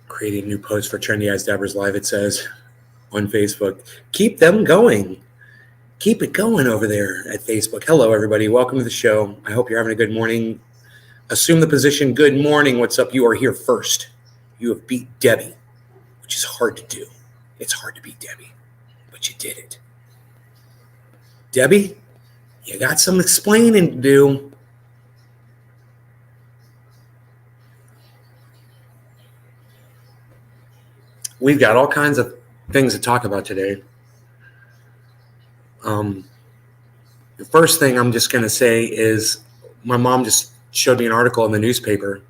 Creating new posts for Trendy Eyes Dabbers Live, it says on Facebook. Keep them going. Keep it going over there at Facebook. Hello, everybody. Welcome to the show. I hope you're having a good morning. Assume the position. Good morning. What's up? You are here first. You have beat Debbie, which is hard to do. It's hard to beat Debbie, but you did it. Debbie, you got some explaining to do. We've got all kinds of things to talk about today. The first thing I'm just going to say is my mom just showed me an article in the newspaper,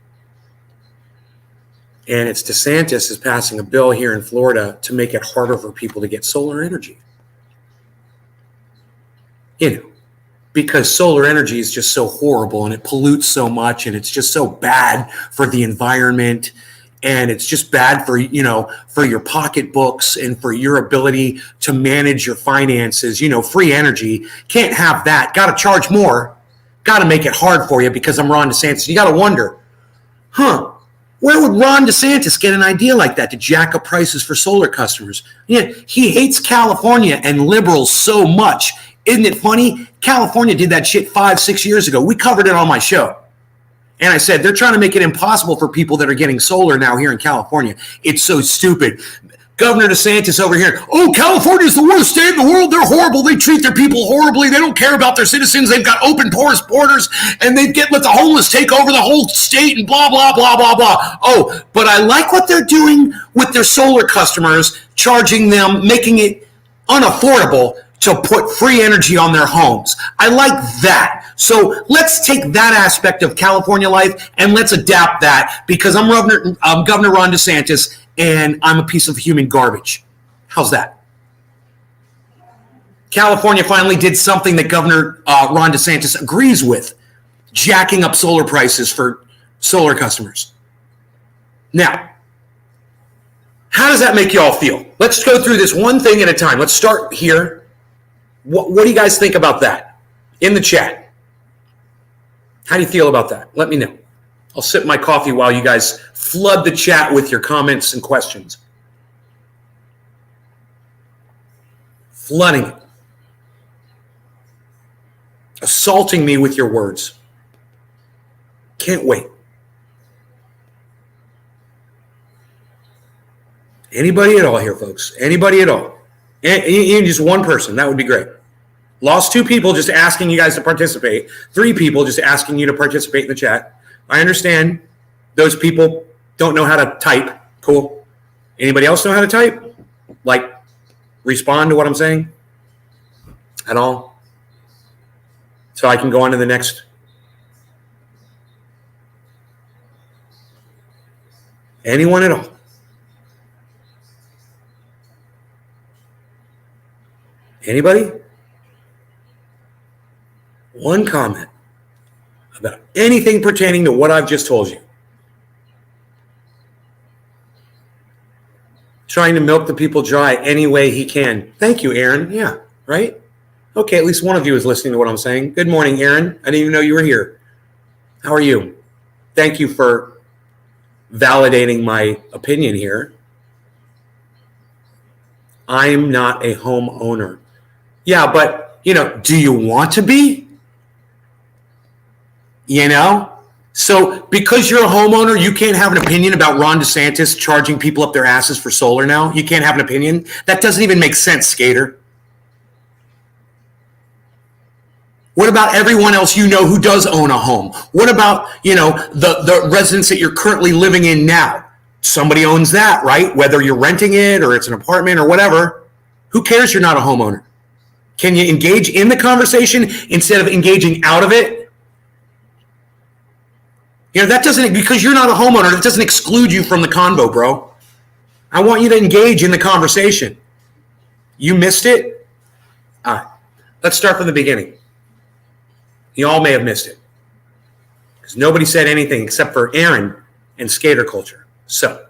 and it's DeSantis is passing a bill here in Florida to make it harder for people to get solar energy. Because solar energy is just so horrible and it pollutes so much and it's just so bad for the environment. And it's just bad for your pocketbooks and for your ability to manage your finances. Free energy. Can't have that. Got to charge more. Got to make it hard for you because I'm Ron DeSantis. You got to wonder, where would Ron DeSantis get an idea like that to jack up prices for solar customers? Yeah, he hates California and liberals so much. Isn't it funny? California did that shit 5-6 years ago. We covered it on my show. And I said, they're trying to make it impossible for people that are getting solar now here in California. It's so stupid. Governor DeSantis over here, California is the worst state in the world. They're horrible. They treat their people horribly. They don't care about their citizens. They've got open, porous borders, and let the homeless take over the whole state and blah, blah, blah, blah, blah. Oh, but I like what they're doing with their solar customers, charging them, making it unaffordable to put free energy on their homes. I like that. So let's take that aspect of California life and let's adapt that because I'm Governor Ron DeSantis and I'm a piece of human garbage. How's that? California finally did something that Governor Ron DeSantis agrees with, jacking up solar prices for solar customers. Now, how does that make you all feel? Let's go through this one thing at a time. Let's start here. What do you guys think about that in the chat? How do you feel about that? Let me know. I'll sip my coffee while you guys flood the chat with your comments and questions. Flooding it. Assaulting me with your words. Can't wait. Anybody at all here, folks? Anybody at all? Even just one person, that would be great. Lost 2 people just asking you guys to participate. 3 people just asking you to participate in the chat. I understand those people don't know how to type. Cool. Anybody else know how to type? Like, respond to what I'm saying? At all? So I can go on to the next. Anyone at all? Anybody? One comment about anything pertaining to what I've just told you. Trying to milk the people dry any way he can. Thank you, Aaron. Yeah, right? Okay, at least one of you is listening to what I'm saying. Good morning, Aaron. I didn't even know you were here. How are you? Thank you for validating my opinion here. I'm not a homeowner. Yeah, but, do you want to be? So because you're a homeowner, you can't have an opinion about Ron DeSantis charging people up their asses for solar now? You can't have an opinion? That doesn't even make sense, Skater. What about everyone else who does own a home? What about, the residence that you're currently living in now? Somebody owns that, right? Whether you're renting it or it's an apartment or whatever. Who cares you're not a homeowner? Can you engage in the conversation instead of engaging out of it? That doesn't, because you're not a homeowner, that doesn't exclude you from the convo, bro. I want you to engage in the conversation. You missed it? All right. Let's start from the beginning. You all may have missed it because nobody said anything except for Aaron and Skater Culture. So,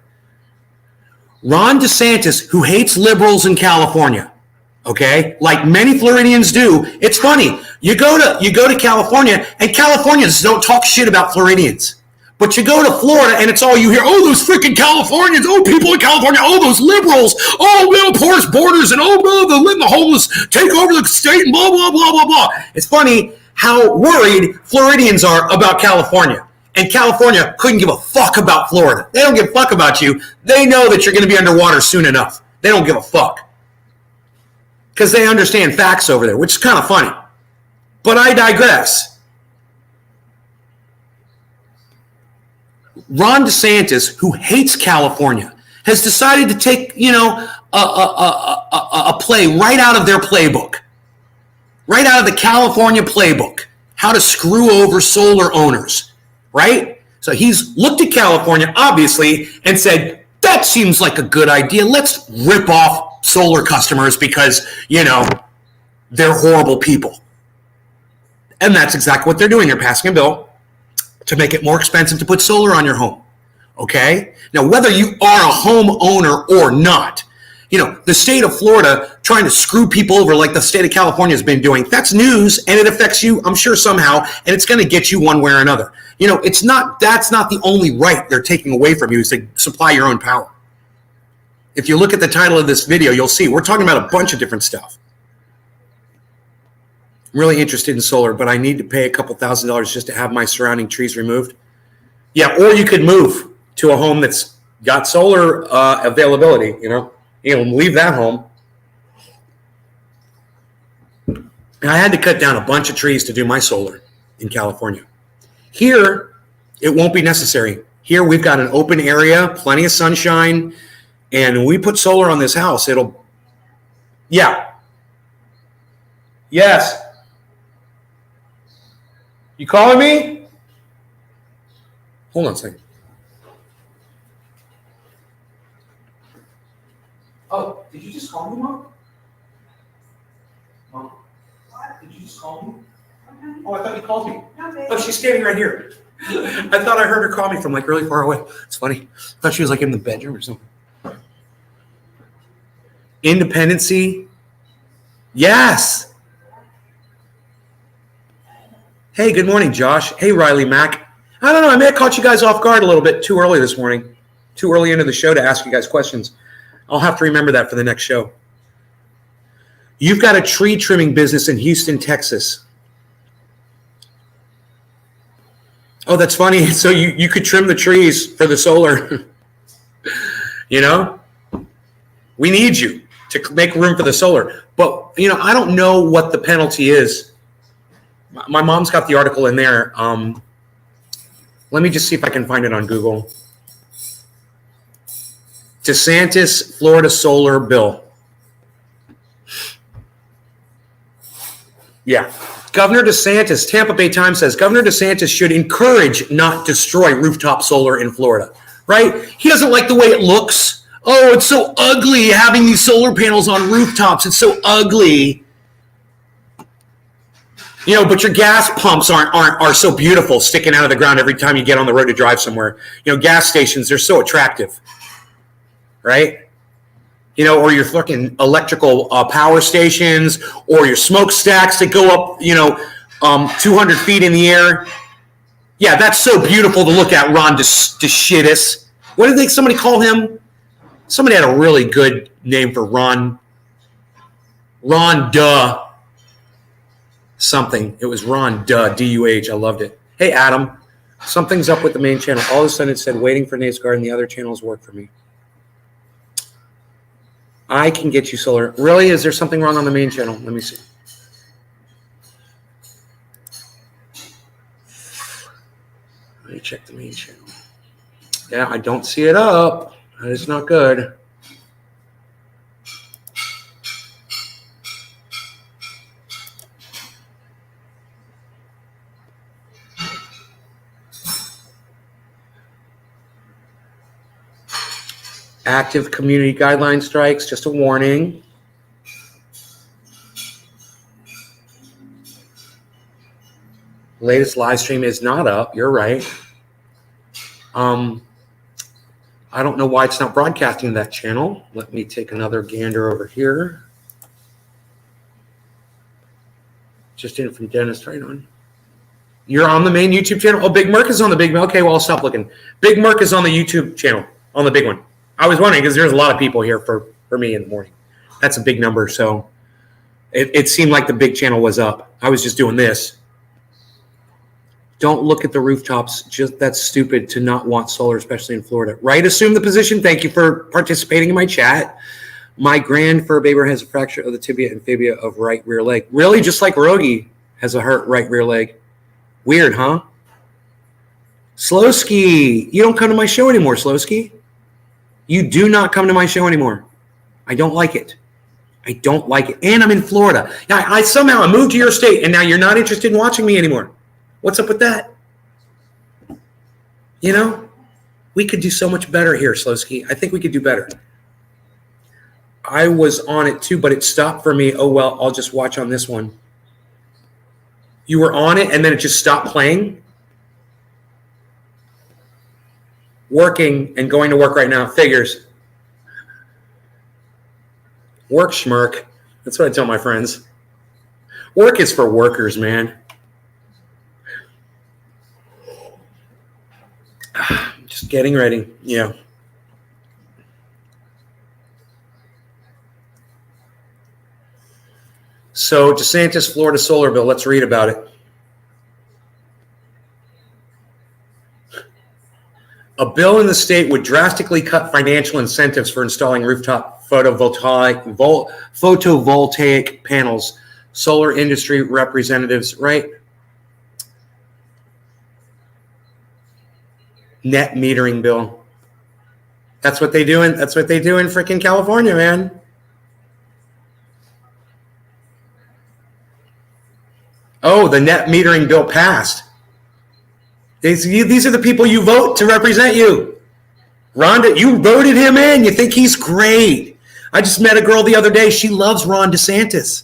Ron DeSantis, who hates liberals in California, Okay, like many Floridians do. It's funny. You go to California, and Californians don't talk shit about Floridians. But you go to Florida, and it's all you hear. Oh, those freaking Californians. Oh, people in California. Oh, those liberals. Oh, porous borders, and oh, the homeless take over the state, and blah blah blah blah blah. It's funny how worried Floridians are about California. And California couldn't give a fuck about Florida. They don't give a fuck about you. They know that you're going to be underwater soon enough. They don't give a fuck. Because they understand facts over there, which is kind of funny. But I digress. Ron DeSantis, who hates California, has decided to take, a play right out of their playbook. Right out of the California playbook. How to screw over solar owners. Right? So he's looked at California, obviously, and said, that seems like a good idea. Let's rip off solar customers because, they're horrible people. And that's exactly what they're doing. They're passing a bill to make it more expensive to put solar on your home. Okay? Now, whether you are a homeowner or not, the state of Florida trying to screw people over like the state of California has been doing, that's news, and it affects you, I'm sure, somehow, and it's going to get you one way or another. That's not the only right they're taking away from you is to supply your own power. If you look at the title of this video, you'll see we're talking about a bunch of different stuff. I'm really interested in solar, but I need to pay a couple $1,000s just to have my surrounding trees removed. Yeah, or you could move to a home that's got solar availability, leave that home. And I had to cut down a bunch of trees to do my solar in California. Here, it won't be necessary. Here, we've got an open area, plenty of sunshine, and when we put solar on this house, yeah. Yes. You calling me? Hold on a second. Oh, did you just call me, Mom? Mom? What? Did you just call me? Okay. Oh, I thought you called me. Okay. Oh, she's standing right here. I thought I heard her call me from really far away. It's funny. I thought she was in the bedroom or something. Independency. Yes. Hey, good morning, Josh. Hey, Riley Mack. I don't know. I may have caught you guys off guard a little bit too early this morning. Too early into the show to ask you guys questions. I'll have to remember that for the next show. You've got a tree trimming business in Houston, Texas. Oh, that's funny. So you could trim the trees for the solar. We need you to make room for the solar. But, I don't know what the penalty is. My mom's got the article in there. Let me just see if I can find it on Google. DeSantis, Florida solar bill. Yeah. Governor DeSantis, Tampa Bay Times says, Governor DeSantis should encourage, not destroy rooftop solar in Florida. Right? He doesn't like the way it looks. Oh, it's so ugly having these solar panels on rooftops. It's so ugly. But your gas pumps are so beautiful sticking out of the ground every time you get on the road to drive somewhere. Gas stations, they're so attractive. Right? Or your fucking electrical power stations, or your smokestacks that go up, 200 feet in the air. Yeah, that's so beautiful to look at, Ron DeSantis. What did somebody call him? Somebody had a really good name for Ron. Ron Duh. Something. It was Ron Duh, D-U-H. I loved it. Hey, Adam. Something's up with the main channel. All of a sudden it said waiting for Nate's Garden. The other channels work for me. I can get you solar. Really? Is there something wrong on the main channel? Let me see. Let me check the main channel. Yeah, I don't see it up. That is not good. Active community guideline strikes, just a warning. Latest live stream is not up. You're right. I don't know why it's not broadcasting that channel. Let me take another gander over here. Just in from Dennis right on. You're on the main YouTube channel? Oh, Big Merc is on the big one. Okay, well, I'll stop looking. Big Merc is on the YouTube channel, on the big one. I was wondering because there's a lot of people here for me in the morning. That's a big number, so it seemed like the big channel was up. I was just doing this. Don't look at the rooftops. Just that's stupid to not want solar, especially in Florida. Right? Assume the position. Thank you for participating in my chat. My grand fur baber has a fracture of the tibia and fibia of right rear leg. Really? Just like Rogi has a hurt right rear leg. Weird, huh? Slowski, you don't come to my show anymore, Slowski. You do not come to my show anymore. I don't like it. I don't like it. And I'm in Florida. I somehow moved to your state, and now you're not interested in watching me anymore. What's up with that? You know, we could do so much better here, Slowski. I think we could do better. I was on it too, but it stopped for me. Oh, well, I'll just watch on this one. You were on it, and then it just stopped playing? Working and going to work right now. Figures. Work, schmirk. That's what I tell my friends. Work is for workers, man. Just getting ready. Yeah. So DeSantis, Florida solar bill. Let's read about it. A bill in the state would drastically cut financial incentives for installing rooftop photovoltaic panels. Solar industry representatives, right? Net metering bill. That's what they do in freaking California, man. Oh, the net metering bill passed. These are the people you vote to represent you. Rhonda, you voted him in. You think he's great. I just met a girl the other day. She loves Ron DeSantis.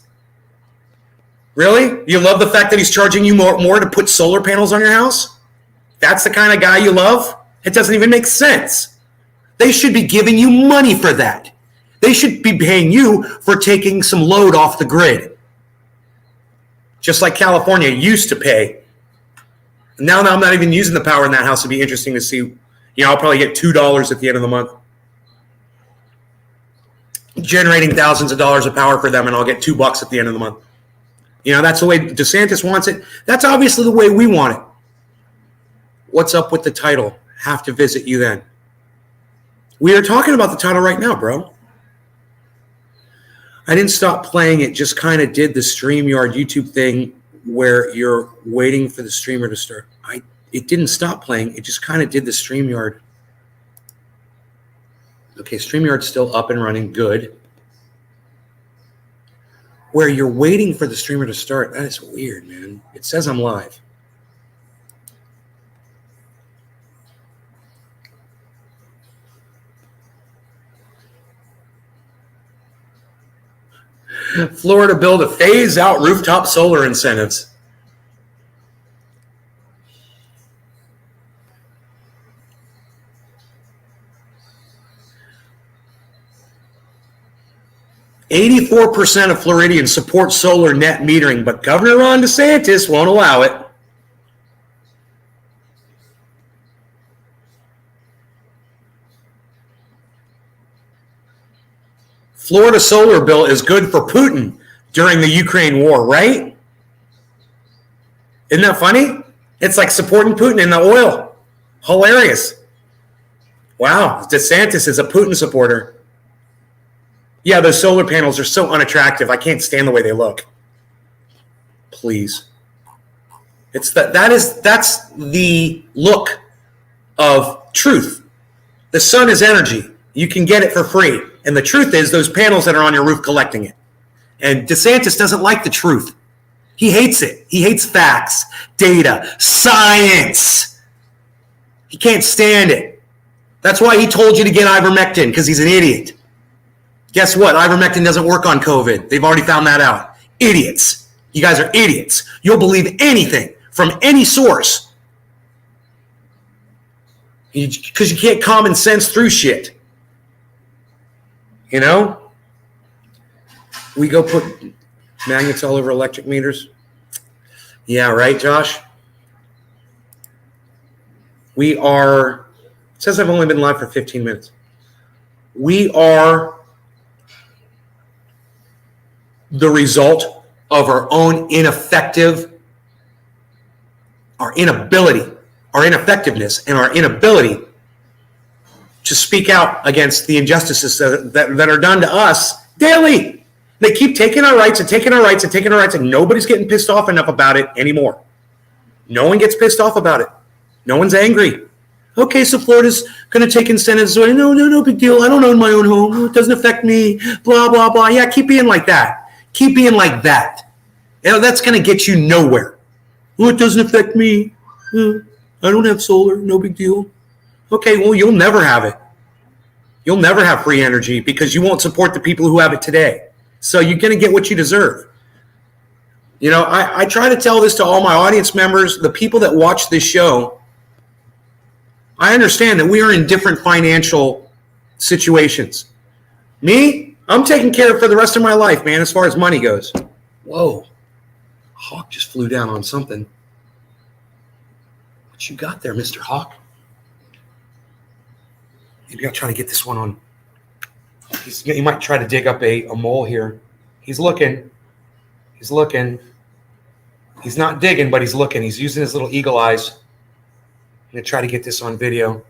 Really? You love the fact that he's charging you more to put solar panels on your house? That's the kind of guy you love? It doesn't even make sense. They should be giving you money for that. They should be paying you for taking some load off the grid. Just like California used to pay. Now I'm not even using the power in that house. It'd be interesting to see. You know, I'll probably get $2 at the end of the month. Generating thousands of dollars of power for them, and I'll get $2 at the end of the month. You know, that's the way DeSantis wants it. That's obviously the way we want it. What's up with the title? Have to visit you then. We are talking about the title right now, bro. I didn't stop playing it, just kind of did the StreamYard YouTube thing where you're waiting for the streamer to start. It didn't stop playing. It just kind of did the StreamYard. Okay, StreamYard's still up and running. Good. Where you're waiting for the streamer to start. That is weird, man. It says I'm live. Florida bill to phase out rooftop solar incentives. "84% of Floridians support solar net metering, but Governor Ron DeSantis won't allow it." Florida solar bill is good for Putin during the Ukraine war, right? Isn't that funny? It's like supporting Putin in the oil. Hilarious. Wow, DeSantis is a Putin supporter. Yeah, those solar panels are so unattractive. I can't stand the way they look. Please. That's the look of truth. The sun is energy. You can get it for free. And the truth is those panels that are on your roof collecting it. And DeSantis doesn't like the truth. He hates it. He hates facts, data, science. He can't stand it. That's why he told you to get ivermectin, because he's an idiot. Guess what? Ivermectin doesn't work on COVID. They've already found that out. Idiots. You guys are idiots. You'll believe anything from any source. Because you can't common sense through shit. You know? We go put magnets all over electric meters. Yeah, right, Josh? We are, it says I've only been live for 15 minutes. We are the result of our own our ineffectiveness, and our inability to speak out against the injustices that are done to us daily. They keep taking our rights and taking our rights and taking our rights, and nobody's getting pissed off enough about it anymore. No one gets pissed off about it. No one's angry. Okay, so Florida's going to take incentives away. No big deal. I don't own my own home. It doesn't affect me. Blah, blah, blah. Yeah, keep being like that. Keep being like that. You know, that's going to get you nowhere. Oh, it doesn't affect me. I don't have solar. No big deal. Okay, well, you'll never have it. You'll never have free energy because you won't support the people who have it today. So you're going to get what you deserve. You know, I try to tell this to all my audience members, the people that watch this show. I understand that we are in different financial situations. Me, I'm taken care of for the rest of my life, man, as far as money goes. Whoa. Hawk just flew down on something. What you got there, Mr. Hawk? Maybe I'll try to get this one on. He might try to dig up a mole here. He's looking. He's looking. He's not digging, but he's looking. He's using his little eagle eyes. I'm going to try to get this on video.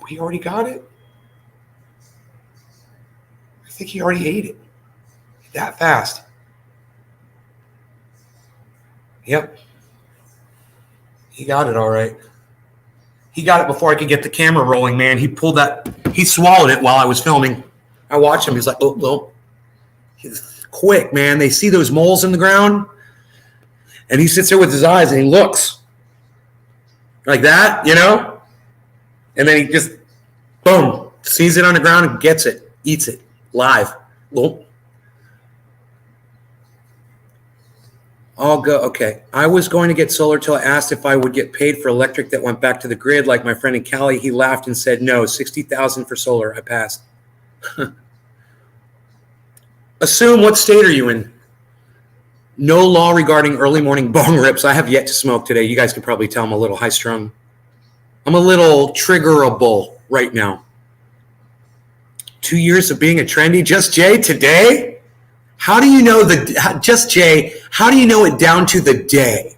Oh, he already got it? I think he already ate it. That fast. Yep. He got it all right. He got it before I could get the camera rolling, man. He pulled that. He swallowed it while I was filming. I watched him. He's like, oh. He's quick, man. They see those moles in the ground, and he sits there with his eyes, and he looks like that, you know? And then he just, boom, sees it on the ground and gets it, eats it live. Oh. I'll go. Okay. I was going to get solar till I asked if I would get paid for electric that went back to the grid like my friend in Cali. He laughed and said, no, $60,000 for solar. I passed. Assume, what state are you in? No law regarding early morning bong rips. I have yet to smoke today. You guys can probably tell I'm a little high strung. I'm a little triggerable right now. 2 years of being a trendy. Just Jay today? How do you know just Jay, how do you know it down to the day?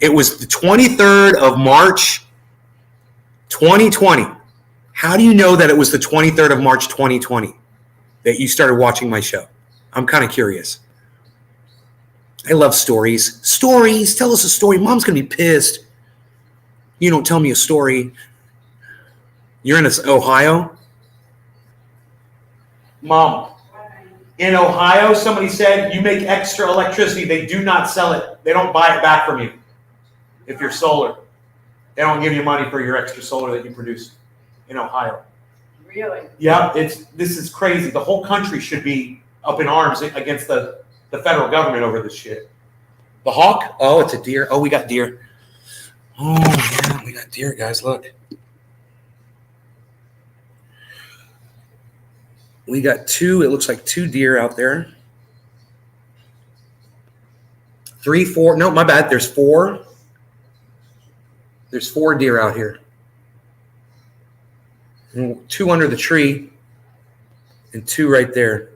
It was the 23rd of March, 2020. How do you know that it was the 23rd of March, 2020 that you started watching my show? I'm kind of curious. I love stories. Stories. Tell us a story. Mom's going to be pissed. You don't tell me a story. You're in Ohio? Mom. In Ohio, somebody said you make extra electricity. They do not sell it. They don't buy it back from you if you're solar. They don't give you money for your extra solar that you produce in Ohio. Really? Yeah, this is crazy. The whole country should be up in arms against the federal government over this shit. The hawk? Oh, it's a deer. Oh, we got deer. Oh, yeah, we got deer, guys. Look. We got two, it looks like 2 deer out there. 3, 4, no, my bad, there's 4. There's 4 deer out here. And 2 under the tree and 2 right there.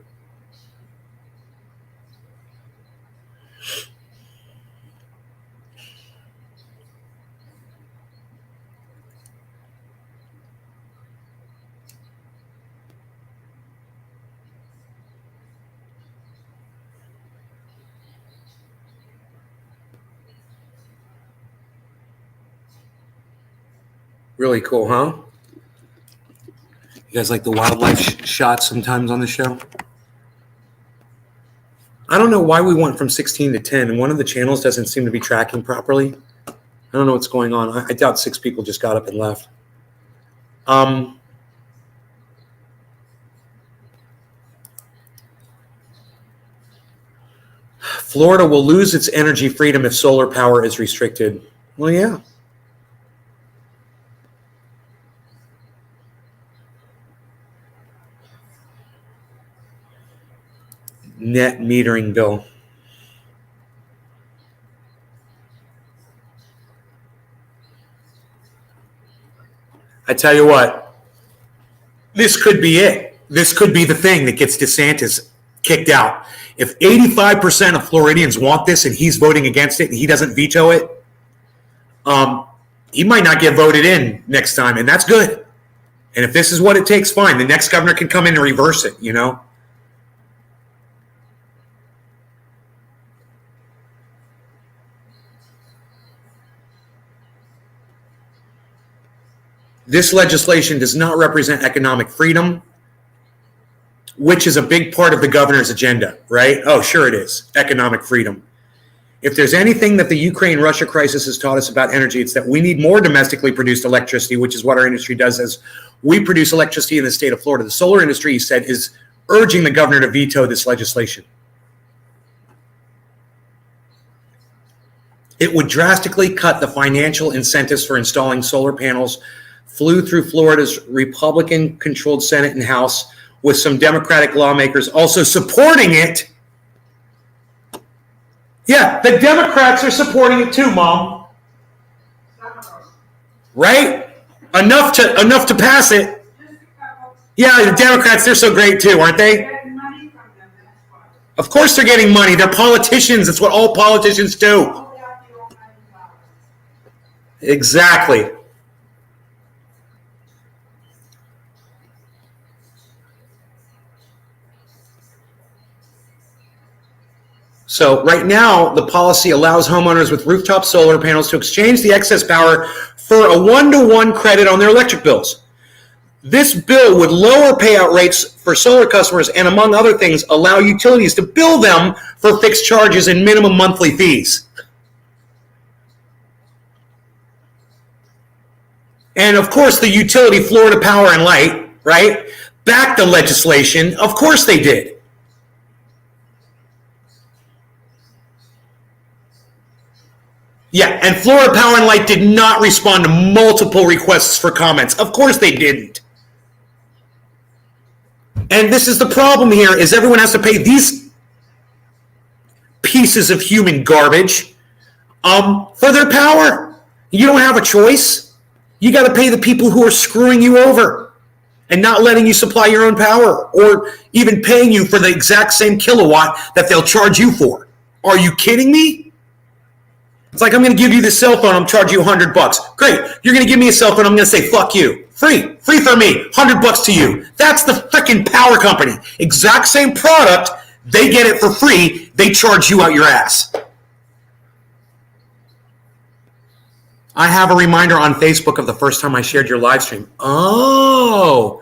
Really cool, huh? You guys like the wildlife shots sometimes on the show? I don't know why we went from 16 to 10, and one of the channels doesn't seem to be tracking properly. I don't know what's going on. I doubt 6 people just got up and left. Florida will lose its energy freedom if solar power is restricted. Well, yeah. Net metering bill. I tell you what, this could be it. This could be the thing that gets DeSantis kicked out. If 85% of Floridians want this and he's voting against it and he doesn't veto it, he might not get voted in next time, and that's good. And if this is what it takes, fine. The next governor can come in and reverse it, you know? This legislation does not represent economic freedom, which is a big part of the governor's agenda, right? Oh, sure it is. Economic freedom. If there's anything that the Ukraine-Russia crisis has taught us about energy, it's that we need more domestically produced electricity, which is what our industry does as we produce electricity in the state of Florida. The solar industry, he said, is urging the governor to veto this legislation. It would drastically cut the financial incentives for installing solar panels, flew through Florida's Republican-controlled Senate and House, with some Democratic lawmakers also supporting it. Yeah, the Democrats are supporting it too, Mom. Right? Enough to pass it. Yeah, the Democrats, they're so great too, aren't they? Of course they're getting money. They're politicians. That's what all politicians do. Exactly. So right now, the policy allows homeowners with rooftop solar panels to exchange the excess power for a 1-to-1 credit on their electric bills. This bill would lower payout rates for solar customers and, among other things, allow utilities to bill them for fixed charges and minimum monthly fees. And, of course, the utility, Florida Power and Light, right, backed the legislation. Of course they did. Yeah, and Florida Power and Light did not respond to multiple requests for comments. Of course they didn't. And this is the problem here, is everyone has to pay these pieces of human garbage for their power. You don't have a choice. You got to pay the people who are screwing you over and not letting you supply your own power, or even paying you for the exact same kilowatt that they'll charge you for. Are you kidding me? It's like, I'm going to give you this cell phone, I'm charging you $100. Great. You're going to give me a cell phone, I'm going to say, fuck you. Free for me, $100 to you. That's the freaking power company. Exact same product, they get it for free, they charge you out your ass. I have a reminder on Facebook of the first time I shared your live stream. Oh,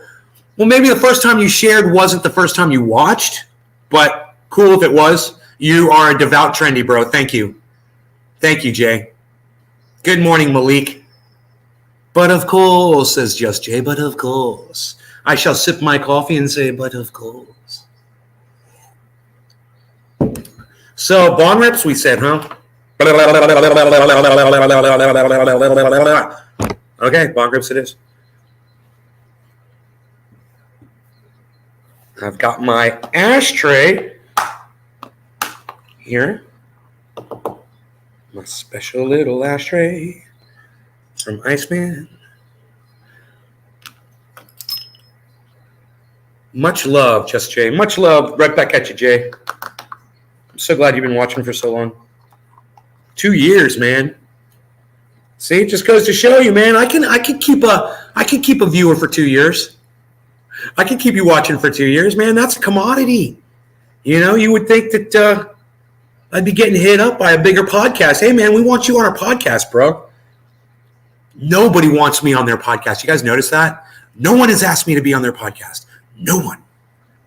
well, maybe the first time you shared wasn't the first time you watched, but cool if it was. You are a devout trendy, bro. Thank you. Thank you, Jay. Good morning, Malik. But of course, says Just Jay, but of course. I shall sip my coffee and say, but of course. So, bond reps, we said, huh? Okay, bond reps it is. I've got my ashtray here. My special little ashtray from Iceman. Much love, Just Jay. Much love. Right back at you, Jay. I'm so glad you've been watching for so long. 2 years, man. See, it just goes to show you, man. I can keep a viewer for 2 years. I can keep you watching for 2 years, man. That's a commodity. You know, you would think that I'd be getting hit up by a bigger podcast. Hey, man, we want you on our podcast, bro. Nobody wants me on their podcast. You guys notice that? No one has asked me to be on their podcast. No one.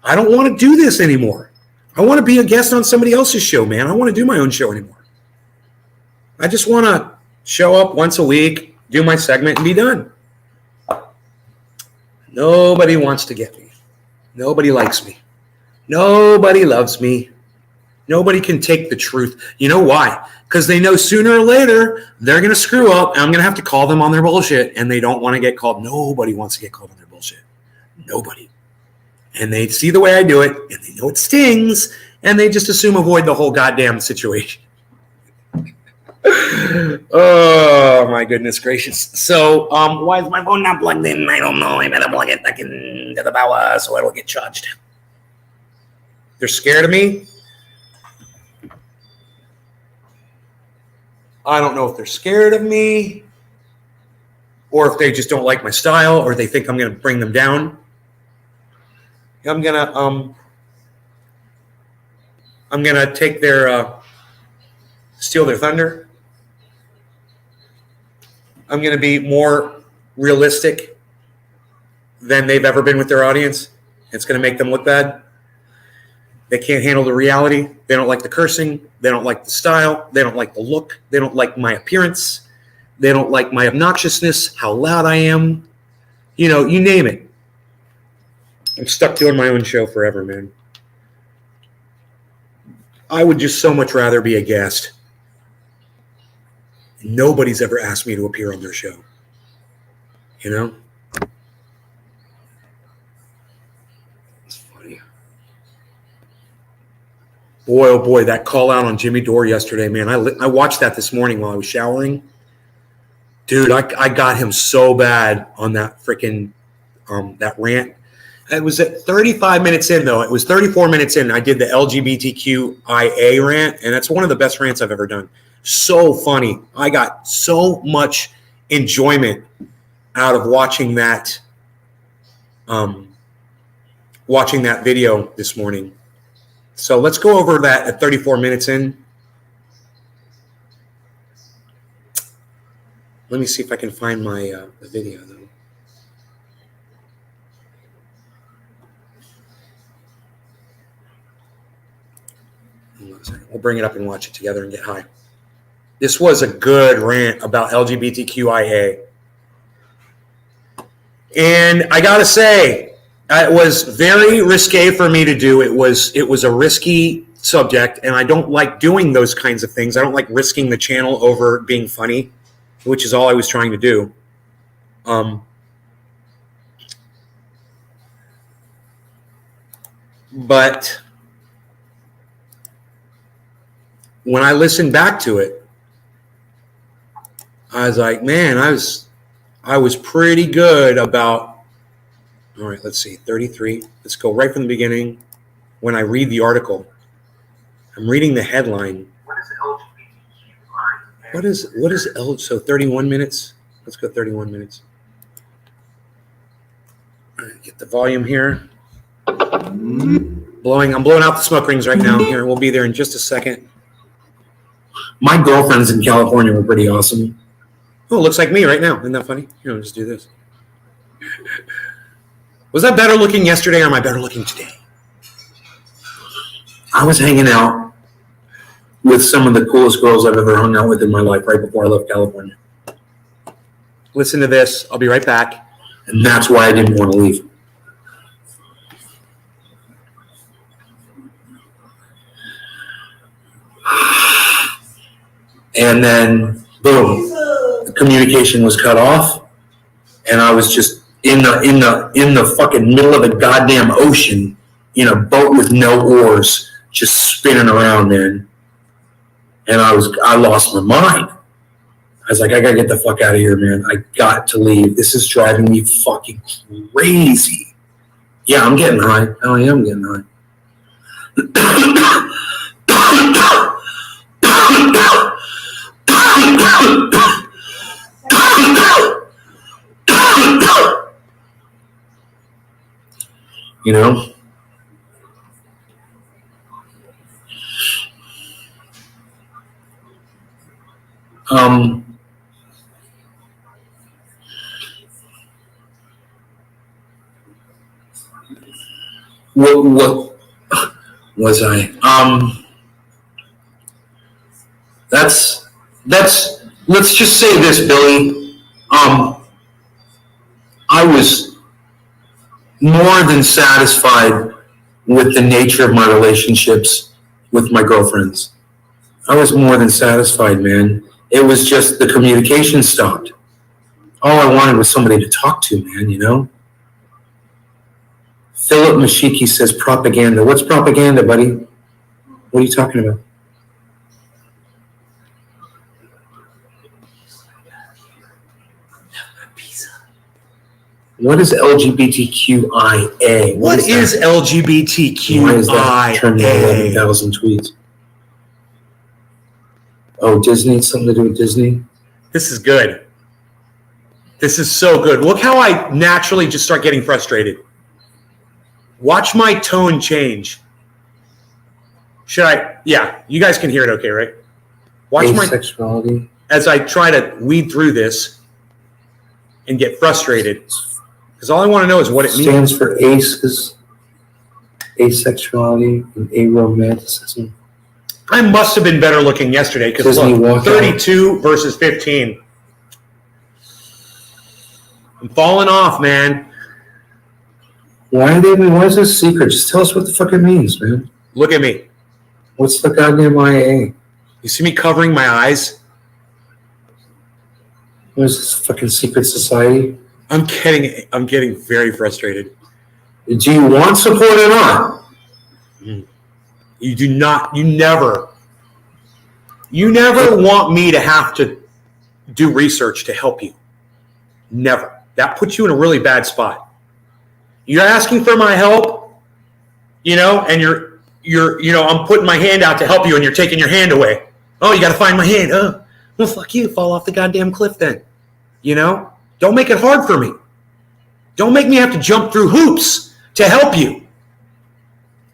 I don't want to do this anymore. I want to be a guest on somebody else's show, man. I don't want to do my own show anymore. I just want to show up once a week, do my segment, and be done. Nobody wants to get me. Nobody likes me. Nobody loves me. Nobody can take the truth. You know why? Because they know sooner or later they're going to screw up, and I'm going to have to call them on their bullshit, and they don't want to get called. Nobody wants to get called on their bullshit. Nobody. And they see the way I do it, and they know it stings, And they just avoid the whole goddamn situation. Oh, my goodness gracious. So, why is my phone not plugged in? I don't know. I better plug it back into the power so it'll get charged. They're scared of me. I don't know if they're scared of me or if they just don't like my style or they think I'm going to bring them down. I'm going to take their, steal their thunder. I'm going to be more realistic than they've ever been with their audience. It's going to make them look bad. They can't handle the reality. They don't like the cursing. They don't like the style. They don't like the look. They don't like my appearance. They don't like my obnoxiousness, how loud I am. You know, you name it. I'm stuck doing my own show forever, man. I would just so much rather be a guest. Nobody's ever asked me to appear on their show. You know? It's funny. Boy, oh boy, that call out on Jimmy Dore yesterday, man. I watched that this morning while I was showering. Dude, I got him so bad on that freaking that rant. It was at 35 minutes in, though. It was 34 minutes in. I did the LGBTQIA rant, and that's one of the best rants I've ever done. So funny. I got so much enjoyment out of watching that video this morning. So let's go over that at 34 minutes in. Let me see if I can find my the video, though. We'll bring it up and watch it together and get high. This was a good rant about LGBTQIA. And I got to say, it was very risque for me to do. It was a risky subject, and I don't like doing those kinds of things. I don't like risking the channel over being funny, which is all I was trying to do. But when I listened back to it, I was like, man, I was pretty good about, all right, let's see, 33. Let's go right from the beginning. When I read the article, I'm reading the headline. What is L? So 31 minutes. Let's go 31 minutes. All right, get the volume here. I'm blowing out the smoke rings right now. Here, we'll be there in just a second. My girlfriends in California were pretty awesome. Oh, it looks like me right now. Isn't that funny? Here, I'll just do this. Was I better looking yesterday or am I better looking today? I was hanging out with some of the coolest girls I've ever hung out with in my life right before I left California. Listen to this. I'll be right back. And that's why I didn't want to leave. And then, boom, the communication was cut off, and I was just in the fucking middle of the goddamn ocean in a boat with no oars, just spinning around, man. And I lost my mind. I was like, I gotta get the fuck out of here, man. I got to leave. This is driving me fucking crazy. Yeah, I'm getting high. Oh, yeah, I'm getting high. You know? What was I? That's let's just say this, Billy. I was more than satisfied with the nature of my relationships with my girlfriends. I was more than satisfied, man. It was just the communication stopped. All I wanted was somebody to talk to, man, you know? Philip Mashiki says propaganda. What's propaganda, buddy? What are you talking about? What is LGBTQIA? What is LGBTQIA? Why is that turning 11,000 tweets? Oh, Disney? Something to do with Disney? This is good. This is so good. Look how I naturally just start getting frustrated. Watch my tone change. Should I? Yeah, you guys can hear it okay, right? Watch Asexuality. as I try to weed through this and get frustrated. Because all I want to know is what it stands for aces, asexuality, and aromanticism. I must have been better looking yesterday because look, 32 versus 15. I'm falling off, man. Why is this secret? Just tell us what the fuck it means, man. Look at me. What's the goddamn IA? You see me covering my eyes? What is this fucking secret society? I'm getting very frustrated. Do you want support or not? You do not. You never want me to have to do research to help you. Never. That puts you in a really bad spot. You're asking for my help, and I'm putting my hand out to help you and you're taking your hand away. Oh, you got to find my hand. Oh, well, fuck you. Fall off the goddamn cliff then. Don't make it hard for me. Don't make me have to jump through hoops to help you.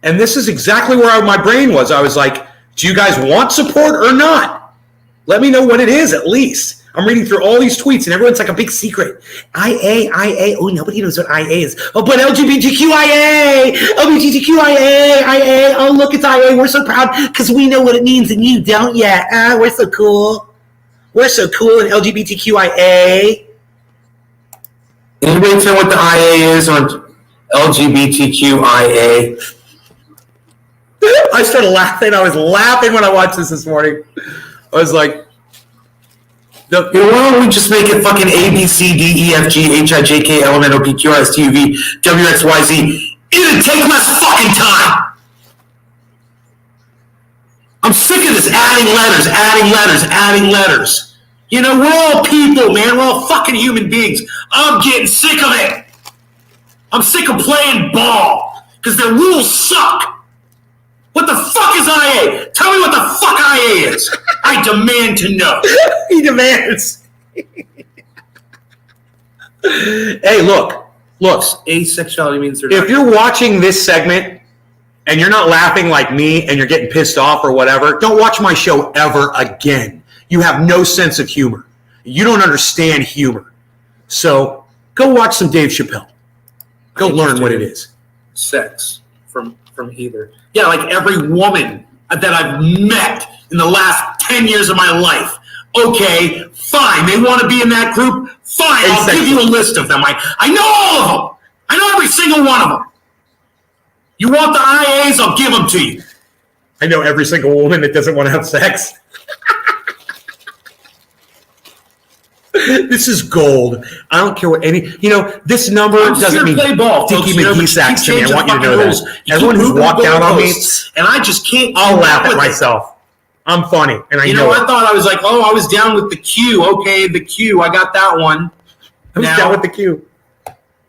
And this is exactly where my brain was. I was like, do you guys want support or not? Let me know what it is at least. I'm reading through all these tweets and everyone's like a big secret. IA. Oh, nobody knows what IA is. Oh, but LGBTQIA. IA. Oh, look, it's IA. We're so proud because we know what it means and you don't yet. We're so cool. We're so cool in LGBTQIA. Anybody tell what the IA is on LGBTQIA? I started laughing. I was laughing when I watched this morning. I was like, why don't we just make it fucking A, B, C, D, E, F, G, H, I, J, K, L, M, N, O, P, Q, R, S, T, U, V, W, X, Y, Z. It'll take less fucking time. I'm sick of this adding letters. We're all people, man. We're all fucking human beings. I'm getting sick of it. I'm sick of playing ball because their rules suck. What the fuck is IA? Tell me what the fuck IA is. I demand to know. He demands. Hey, look. Asexuality means if you're watching this segment and you're not laughing like me and you're getting pissed off or whatever, don't watch my show ever again. You have no sense of humor. You don't understand humor. So go watch some Dave Chappelle. Go learn what it is. Sex from either. Yeah, like every woman that I've met in the last 10 years of my life. Okay, fine. They want to be in that group? Fine, I'll give you a list of them. I know all of them. I know every single one of them. You want the IAs? I'll give them to you. I know every single woman that doesn't want to have sex. This is gold. I don't care what this number doesn't mean play ball, Dickie McGee sacks to me. I want you to know that. Everyone who's walked out on me, and I just can't. I'll laugh at myself. I'm funny, and I know. I thought I was like, I was down with the Q. Okay, the Q. I got that one. I was down with the Q.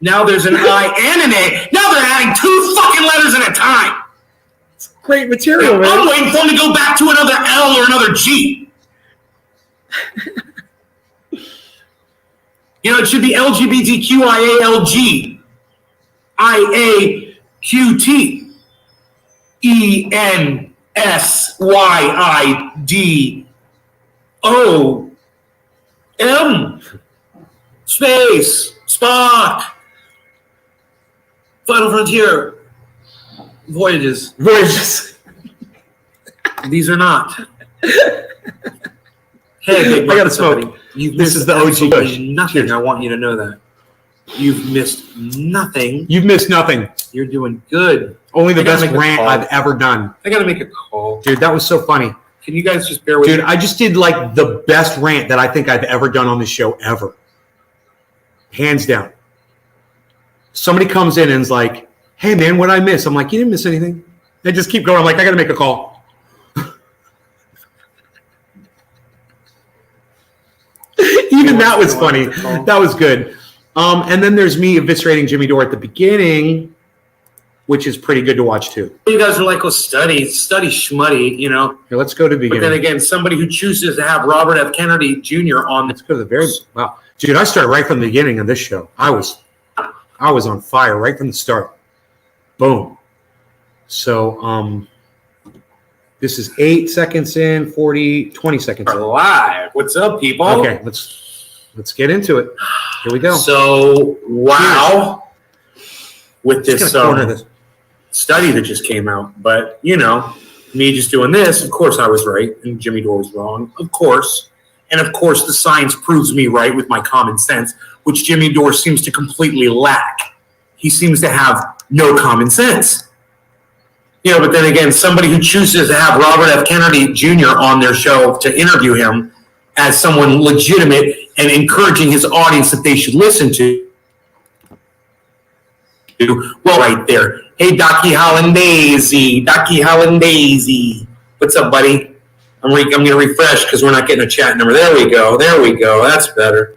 Now there's an I and an A. Now they're adding 2 fucking letters at a time. It's great material, man. I'm waiting for them to go back to another L or another G. It should be LGBTQIALG, IAQT, ENSYIDOM, space, Spock, Final Frontier, Voyages. These are not. Hey, I gotta smoke. This is the OG Bush. Nothing. I want you to know that. You've missed nothing. You've missed nothing. You're doing good. Only the best rant I've ever done. I gotta make a call. Dude, that was so funny. Can you guys just bear with me? Dude, I just did like the best rant that I think I've ever done on this show ever. Hands down. Somebody comes in and is like, hey man, what'd I miss? I'm like, you didn't miss anything. They just keep going. I'm like, I gotta make a call. Even that was funny. That was good. And then there's me eviscerating Jimmy Dore at the beginning, which is pretty good to watch too. You guys are like, well, study schmutty, you know. Here, let's go to the beginning. But then again, somebody who chooses to have Robert F. Kennedy Jr. on. Let's go to the very wow, dude. I started right from the beginning of this show. I was on fire right from the start. Boom. So this is 8 seconds in, 20 seconds in. We're live. What's up, people? Okay, let's get into it. Here we go. So wow, with this this. study that just came out, but you know, me just doing this, of course I was right and Jimmy Dore was wrong, of course. And of course the science proves me right with my common sense, which Jimmy Dore seems to completely lack. He seems to have no common sense. You know, but then again, somebody who chooses to have Robert F. Kennedy Jr. on their show to interview him as someone legitimate and encouraging his audience that they should listen to. Well, right there. Hey, Docky Hollandaise. What's up, buddy? I'm going to refresh because we're not getting a chat number. There we go. That's better.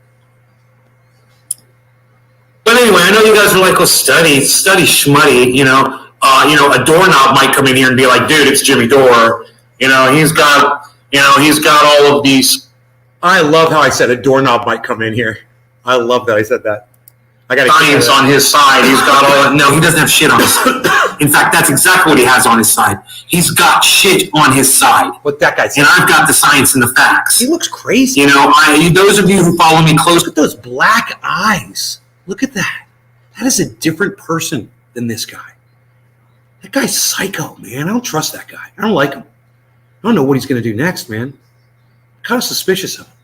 But anyway, I know you guys are like, well, study schmutty, you know. A doorknob might come in here and be like, dude, it's Jimmy Dore. You know, he's got all of these. I love how I said a doorknob might come in here. I love that I said that. I got science on his side. He's got all. No, he doesn't have shit on his side. In fact, that's exactly what he has on his side. He's got shit on his side. What that guy said. And I've got the science and the facts. He looks crazy. You know, those of you who follow me close. Look at those black eyes. Look at that. That is a different person than this guy. That guy's psycho, man. I don't trust that guy. I don't like him. I don't know what he's going to do next, man. I'm kind of suspicious of him.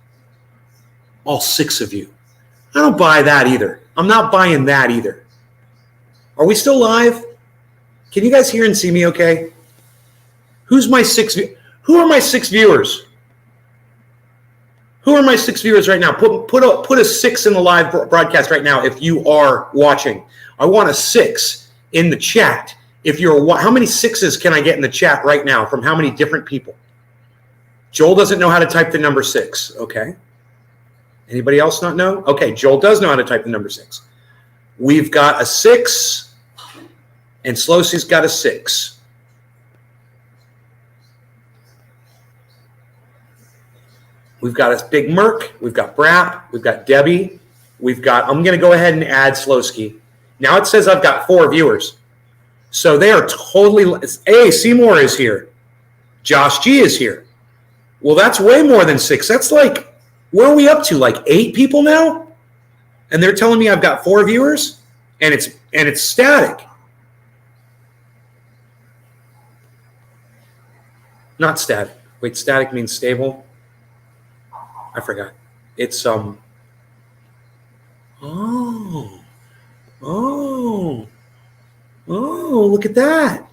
All 6 of you. I don't buy that either. I'm not buying that either. Are we still live? Can you guys hear and see me okay? Who are my 6 viewers? Who are my 6 viewers right now? Put a 6 in the live broadcast right now if you are watching. I want a 6 in the chat. If you're, how many 6s can I get in the chat right now from how many different people? Joel doesn't know how to type the number 6. Okay. Anybody else not know? Okay, Joel does know how to type the number 6. We've got a 6, and Slosey's got a 6. We've got a Big Merc. We've got Brap. We've got Debbie. I'm going to go ahead and add Slosky. Now it says I've got 4 viewers. So they are totally. Hey, Seymour is here. Josh G is here. Well, that's way more than 6. That's like, where are we up to? Like 8 people now? And they're telling me I've got 4 viewers, and it's static. Not static. Wait, static means stable. I forgot. It's Oh, look at that.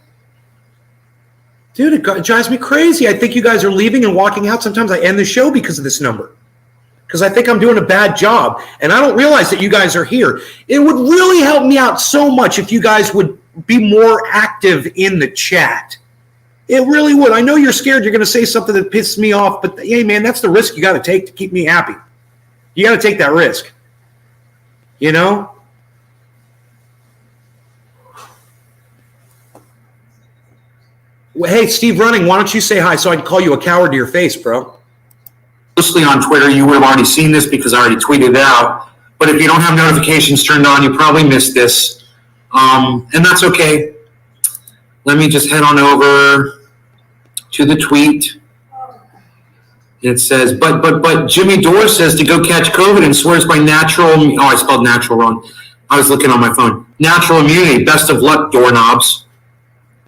Dude, it drives me crazy. I think you guys are leaving and walking out. Sometimes I end the show because of this number. Because I think I'm doing a bad job. And I don't realize that you guys are here. It would really help me out so much if you guys would be more active in the chat. It really would. I know you're scared you're going to say something that pisses me off. But, hey, man, that's the risk you got to take to keep me happy. You got to take that risk. You know? Hey, Steve Running, why don't you say hi so I can call you a coward to your face, bro? Mostly on Twitter, you would have already seen this because I already tweeted it out. But if you don't have notifications turned on, you probably missed this. And that's okay. Let me just head on over to the tweet. It says, but Jimmy Dore says to go catch COVID and swears by natural. Oh, I spelled natural wrong. I was looking on my phone. Natural immunity. Best of luck, doorknobs.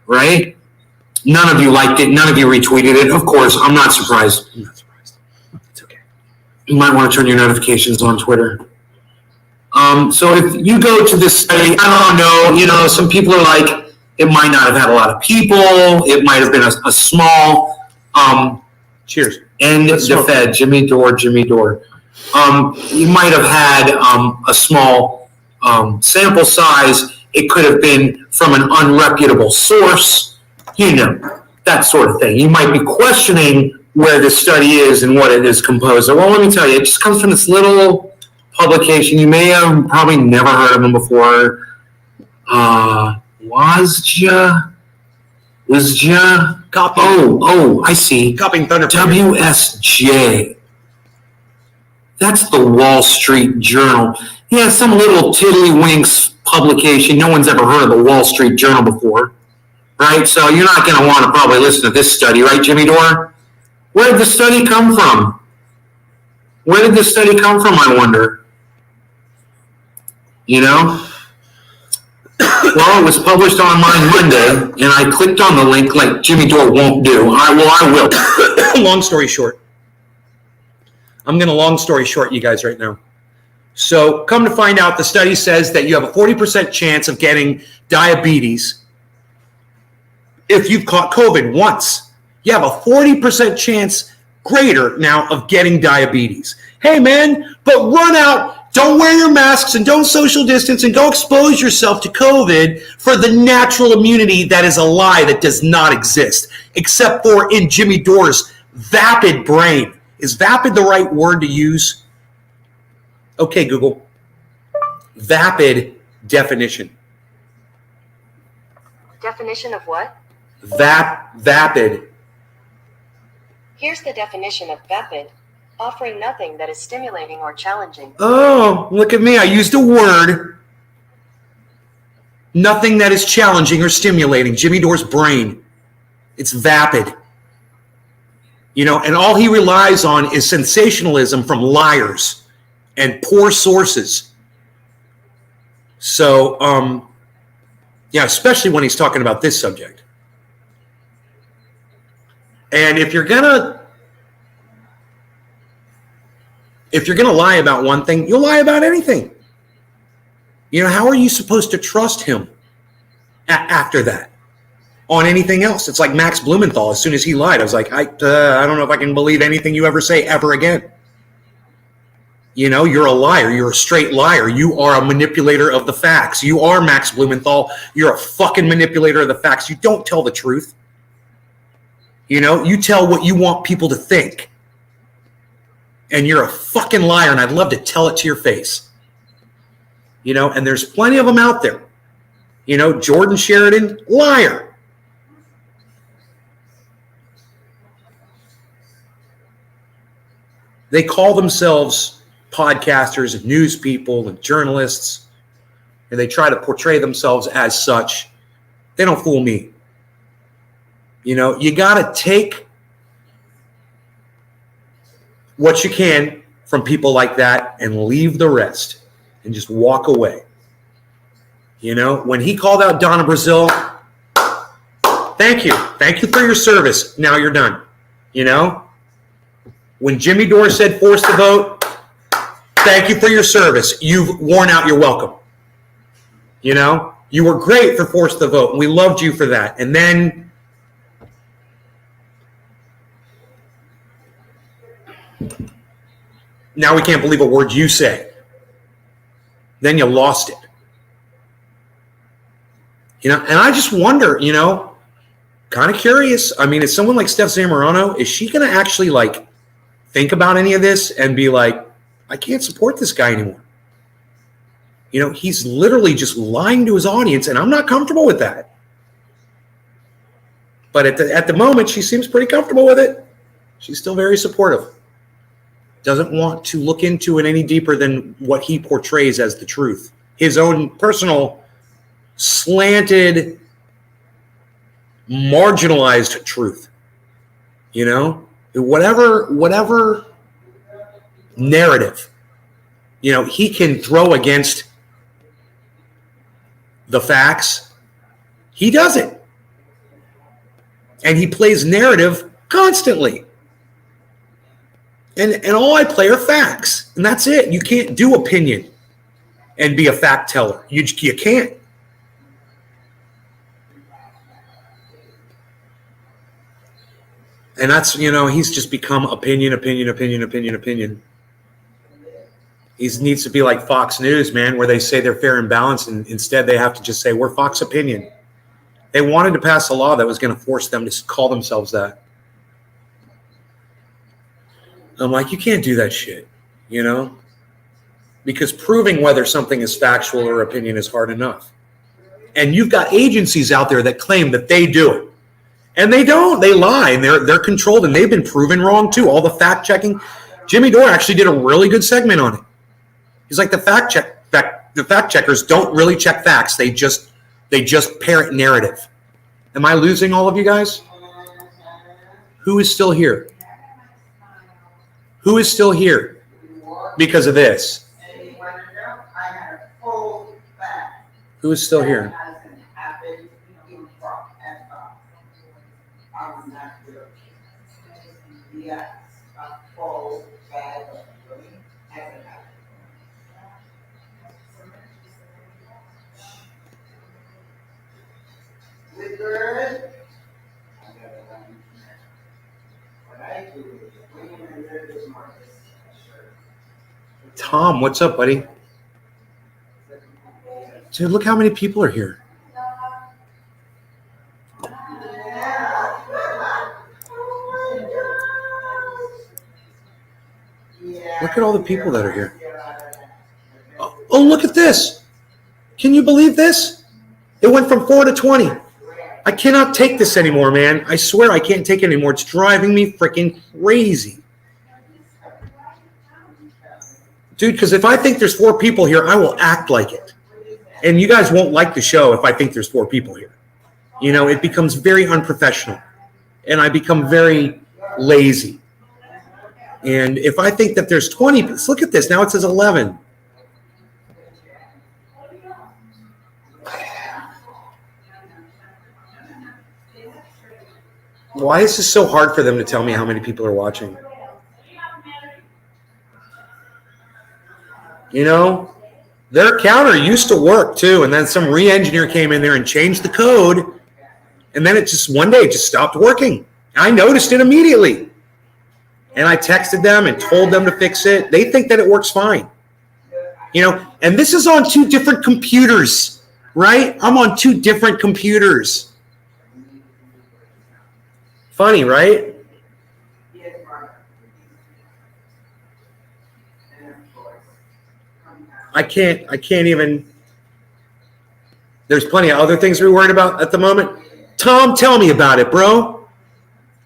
Right? None of you liked it. None of you retweeted it. Of course, I'm not surprised. I'm not surprised. It's okay. You might want to turn your notifications on Twitter. So if you go to this study, I don't know, some people are like, it might not have had a lot of people. It might have been a small. Cheers. And the Fed, Jimmy Dore. You might have had a small sample size. It could have been from an unreputable source. That sort of thing. You might be questioning where the study is and what it is composed of. Well, let me tell you, it just comes from this little publication. You may have probably never heard of them before. WASJA? Copy. Oh, I see. Copying thunder. WSJ. That's the Wall Street Journal. Yeah, some little tiddlywinks publication. No one's ever heard of the Wall Street Journal before, right? So you're not going to want to probably listen to this study, right, Jimmy Dore? Where did the study come from? Where did this study come from, I wonder? You know? Well, it was published online Monday, and I clicked on the link like Jimmy Dore won't do. I will. Long story short. I'm going to long story short you guys right now. So come to find out, the study says that you have a 40% chance of getting diabetes if you've caught COVID once. You have a 40% chance greater now of getting diabetes. Hey, man, but run out, don't wear your masks and don't social distance and go expose yourself to COVID for the natural immunity that is a lie that does not exist, except for in Jimmy Dore's vapid brain. Is vapid the right word to use? Okay, Google. Vapid definition. Definition of what? Vapid. Here's the definition of vapid. Offering nothing that is stimulating or challenging. Oh, look at me. I used a word. Nothing that is challenging or stimulating. Jimmy Dore's brain. It's vapid. You know, and all he relies on is sensationalism from liars and poor sources. So, yeah, especially when he's talking about this subject. And if you're gonna lie about one thing, you'll lie about anything. You know, how are you supposed to trust him after that on anything else? It's like Max Blumenthal. As soon as he lied, I was like, I don't know if I can believe anything you ever say ever again. You know, you're a liar. You're a straight liar. You are a manipulator of the facts. You are Max Blumenthal. You're a fucking manipulator of the facts. You don't tell the truth. You know, you tell what you want people to think. And you're a fucking liar, and I'd love to tell it to your face. You know, and there's plenty of them out there. You know, Jordan Sheridan, liar. They call themselves podcasters and news people and journalists, and they try to portray themselves as such. They don't fool me. You know, you got to take what you can from people like that and leave the rest and just walk away. You know, when he called out Donna Brazil, thank you. Thank you for your service. Now you're done. You know, when Jimmy Dore said force the vote, thank you for your service. You've worn out your welcome. You know, you were great for force the vote, and we loved you for that. And then now we can't believe a word you say. Then you lost it. You know, and I just wonder, you know, kind of curious. I mean, is someone like Steph Zamorano, is she going to actually like think about any of this and be like, I can't support this guy anymore? You know, he's literally just lying to his audience, and I'm not comfortable with that. But at the moment, she seems pretty comfortable with it. She's still very supportive. Doesn't want to look into it any deeper than what he portrays as the truth. His own personal, slanted, marginalized truth. You know? Whatever narrative, you know, he can throw against the facts. He does it. And he plays narrative constantly. And all I play are facts, and that's it. You can't do opinion and be a fact teller. You can't. And that's, you know, he's just become opinion. He needs to be like Fox News, man, where they say they're fair and balanced, and instead they have to just say, we're Fox Opinion. They wanted to pass a law that was going to force them to call themselves that. I'm like, you can't do that shit, you know? Because proving whether something is factual or opinion is hard enough. And you've got agencies out there that claim that they do it. And they don't. They lie, and they're controlled, and they've been proven wrong too. All the fact checking. Jimmy Dore actually did a really good segment on it. He's like, the fact checkers don't really check facts. They just parrot narrative. Am I losing all of you guys? Who is still here? Who is still here because of this? Who is still here? Tom, what's up, buddy? Dude, look how many people are here. Look at all the people that are here. Oh, look at this. Can you believe this? It went from 4 to 20. I cannot take this anymore, man. I swear I can't take it anymore. It's driving me freaking crazy. Dude, because if I think there's 4 people here, I will act like it. And you guys won't like the show if I think there's 4 people here. You know, it becomes very unprofessional. And I become very lazy. And if I think that there's 20, look at this. Now it says 11. Why is this so hard for them to tell me how many people are watching? You know, their counter used to work too, and then some re-engineer came in there and changed the code, and then it just one day it just stopped working. I noticed it immediately, and I texted them and told them to fix it. They think that it works fine, you know. And this is on 2 different computers, right? I'm on 2 different computers. Funny, right? I can't even. There's plenty of other things we're worried about at the moment. Tom, tell me about it, bro.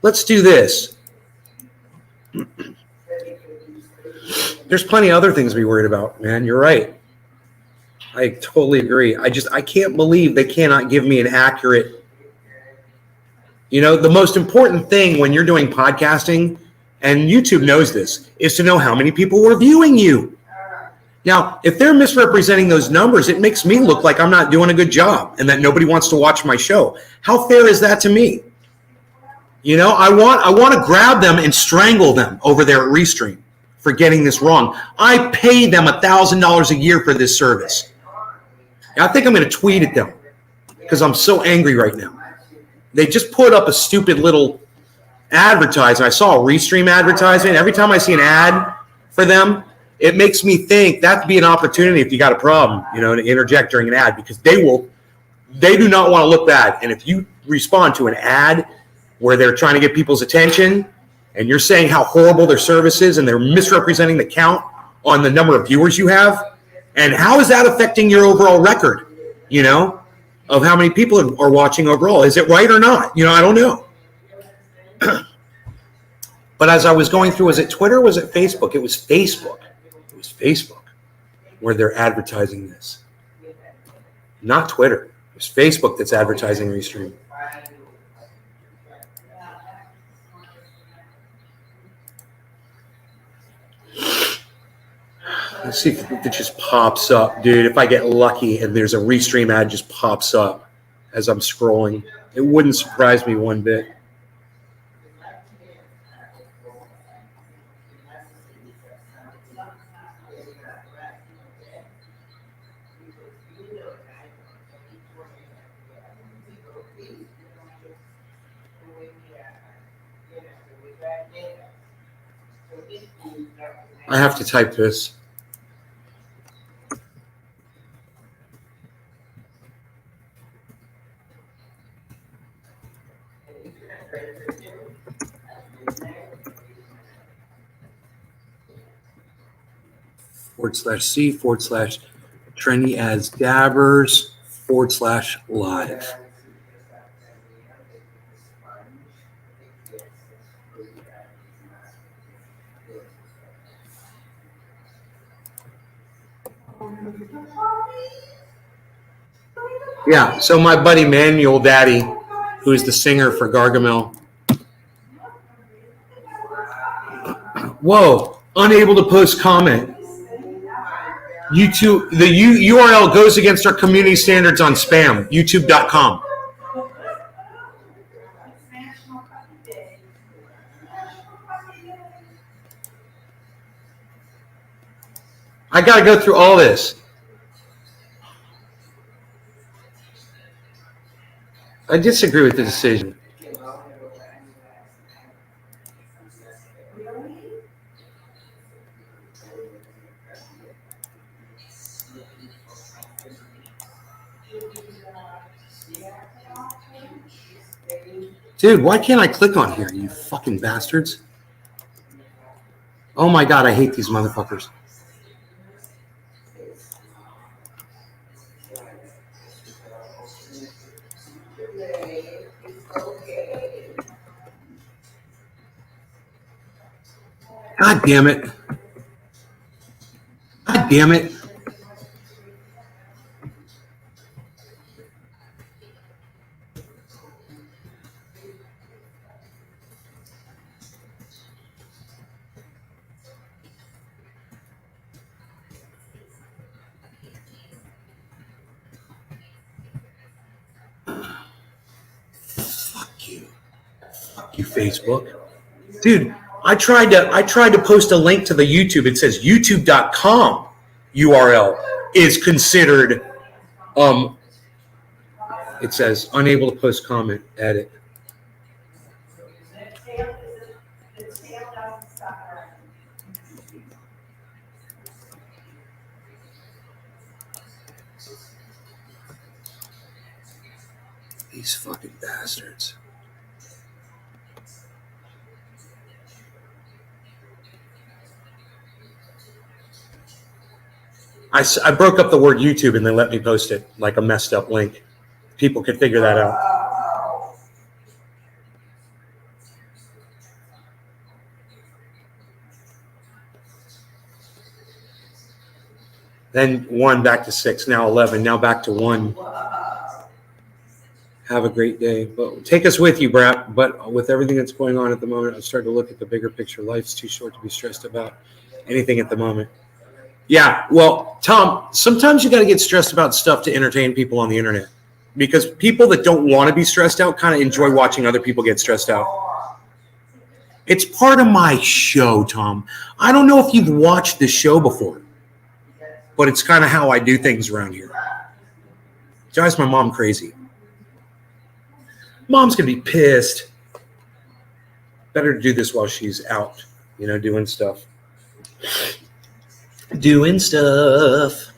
Let's do this. There's plenty of other things to be worried about, man. You're right. I totally agree. I can't believe they cannot give me an accurate. You know, the most important thing when you're doing podcasting, and YouTube knows this, is to know how many people were viewing you. Now, if they're misrepresenting those numbers, it makes me look like I'm not doing a good job and that nobody wants to watch my show. How fair is that to me? You know, I want to grab them and strangle them over there at Restream for getting this wrong. I pay them $1,000 a year for this service. I think I'm going to tweet at them because I'm so angry right now. They just put up a stupid little advertisement. I saw a Restream advertisement. Every time I see an ad for them, it makes me think that'd be an opportunity if you got a problem, you know, to interject during an ad, because they do not want to look bad. And if you respond to an ad where they're trying to get people's attention and you're saying how horrible their service is and they're misrepresenting the count on the number of viewers you have, and how is that affecting your overall record, you know, of how many people are watching overall? Is it right or not? You know, I don't know. But as I was going through, was it Twitter or was it Facebook? It was Facebook. It was Facebook where they're advertising this. Not Twitter. It was Facebook that's advertising Restream. Let's see if it just pops up, dude. If I get lucky and there's a Restream ad just pops up as I'm scrolling, it wouldn't surprise me one bit. I have to type this. /C/trendy as dabbers /live. Yeah, so my buddy Manuel Daddy, who's the singer for Gargamel. Whoa, unable to post comment. YouTube, the URL goes against our community standards on spam, youtube.com. I got to go through all this. I disagree with the decision. Dude, why can't I click on here, you fucking bastards? Oh my God, I hate these motherfuckers. God damn it. God damn it. Fuck you. Fuck you, Facebook. Dude, I tried to post a link to the YouTube. It says youtube.com URL is considered it says unable to post comment, edit. These fucking bastards. I broke up the word YouTube and they let me post it like a messed up link. People could figure that out. Then 1 back to 6, now 11, now back to 1. Have a great day. But take us with you, Brap. But with everything that's going on at the moment, I'm starting to look at the bigger picture. Life's too short to be stressed about anything at the moment. Yeah, well, Tom, sometimes you got to get stressed about stuff to entertain people on the internet. Because people that don't want to be stressed out kind of enjoy watching other people get stressed out. It's part of my show, Tom. I don't know if you've watched this show before, but it's kind of how I do things around here. It drives my mom crazy. Mom's going to be pissed. Better to do this while she's out, doing stuff. Doing stuff.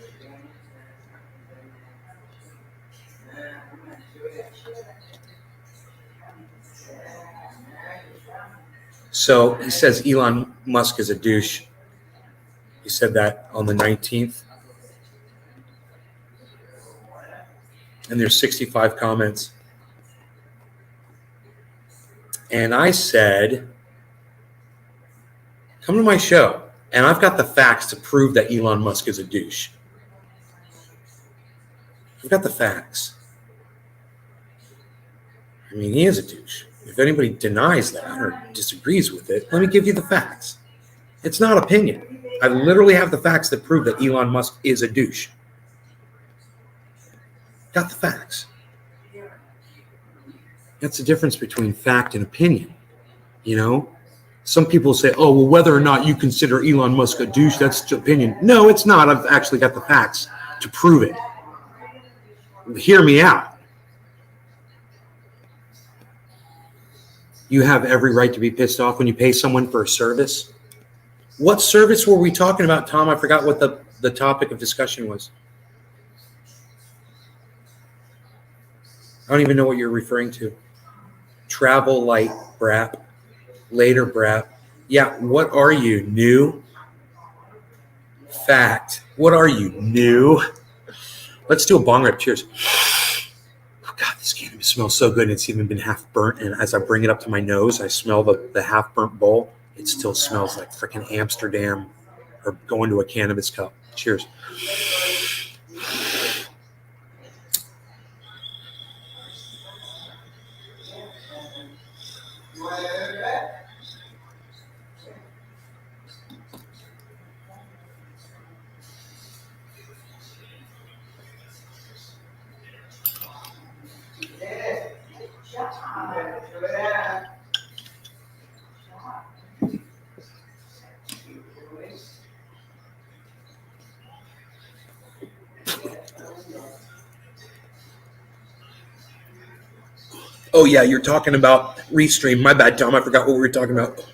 So he says Elon Musk is a douche. He said that on the 19th. And there's 65 comments. And I said, come to my show. And I've got the facts to prove that Elon Musk is a douche. I've got the facts. I mean, he is a douche. If anybody denies that or disagrees with it, let me give you the facts. It's not opinion. I literally have the facts that prove that Elon Musk is a douche. Got the facts. That's the difference between fact and opinion. Some people say, oh, well, whether or not you consider Elon Musk a douche, that's opinion. No, it's not. I've actually got the facts to prove it. Hear me out. You have every right to be pissed off when you pay someone for a service. What service were we talking about, Tom? I forgot what the topic of discussion was. I don't even know what you're referring to. Travel light, Brap. Later, Brap. Yeah, what are you, new? Fact. What are you, new? Let's do a bong rip. Cheers. Oh, God, this cannabis smells so good. And it's even been half burnt. And as I bring it up to my nose, I smell the half burnt bowl. It still smells like freaking Amsterdam or going to a cannabis cup. Cheers. Oh, yeah, you're talking about Restream. My bad, Tom. I forgot what we were talking about.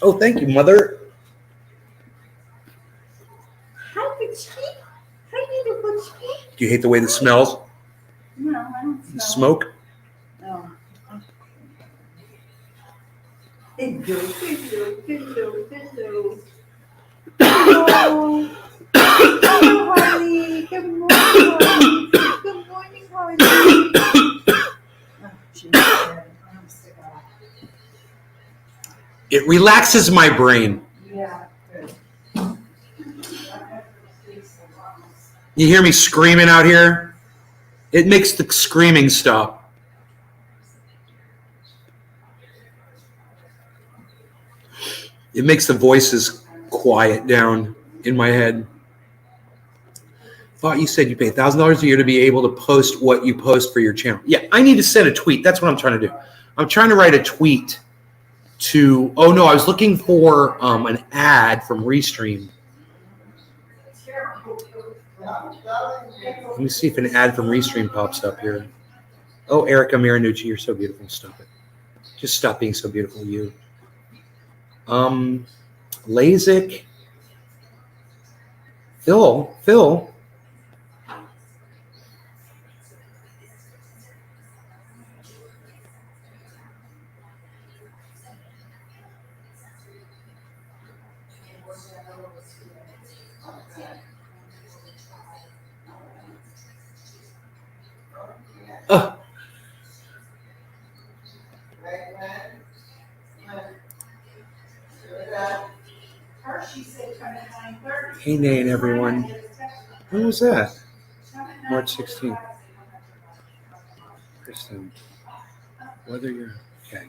Oh, thank you, Mother. Hi, Pucci. Hi, little Pucci. Do you hate the way this smells? No, I don't smell. Smoke? No. Hello, hello, hello, hello. Hello. Hello, Harley. Good morning, Harley. Good morning, Harley. Oh, geez, I'm sick of It relaxes my brain. it. Yeah, good. You hear me screaming out here? It makes the screaming stop. It makes the voices quiet down in my head. Thought you said you pay $1,000 a year to be able to post what you post for your channel. Yeah, I need to send a tweet. That's what I'm trying to do. I'm trying to write a tweet to, oh no, I was looking for an ad from Restream. Let me see if an ad from Restream pops up here. Oh, Erica Marinucci, you're so beautiful. Stop it. Just stop being so beautiful, you. LASIK. Phil. Hey, Nate, everyone. When was that? March 16th. Kristen, whether you're okay.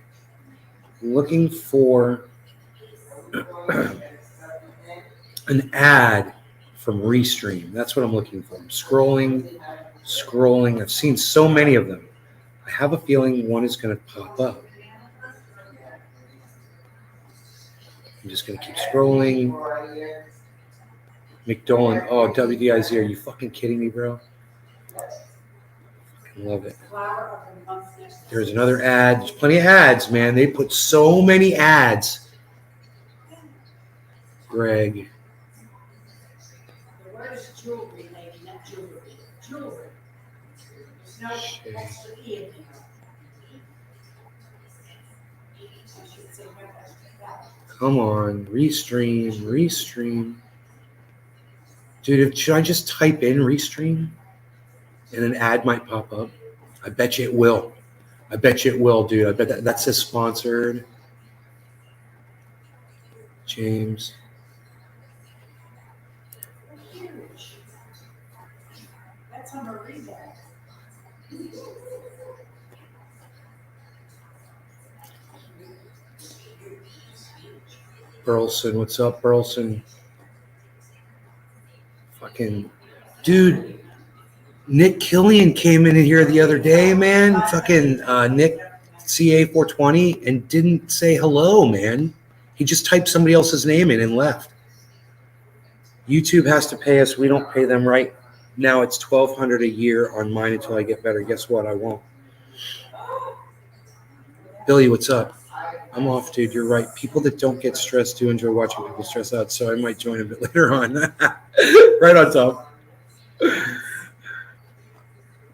Looking for an ad from Restream. That's what I'm looking for. I'm scrolling. I've seen so many of them. I have a feeling one is going to pop up. I'm just going to keep scrolling. McDolan. Oh, WDIZ. Are you fucking kidding me, bro? Fucking love it. There's another ad. There's plenty of ads, man. They put so many ads. Greg. The word is jewelry, lady, not jewelry. Jewelry. There's no extra E in there. I should say what that's about. Come on. Restream. Dude, should I just type in Restream and an ad might pop up? I bet you it will. Dude. I bet that says sponsored. James. Huge. That's on Marie bag. Burleson. What's up, Burleson? Fucking dude. Nick Killian came in here the other day, man. Fucking Nick CA420 and didn't say hello, man. He just typed somebody else's name in and left. YouTube has to pay us. We don't pay them right now. It's $1,200 a year on mine until I get better. Guess what? I won't. Billy, what's up? I'm off, dude. You're right. People that don't get stressed do enjoy watching people stress out, so I might join a bit later on. Right on top.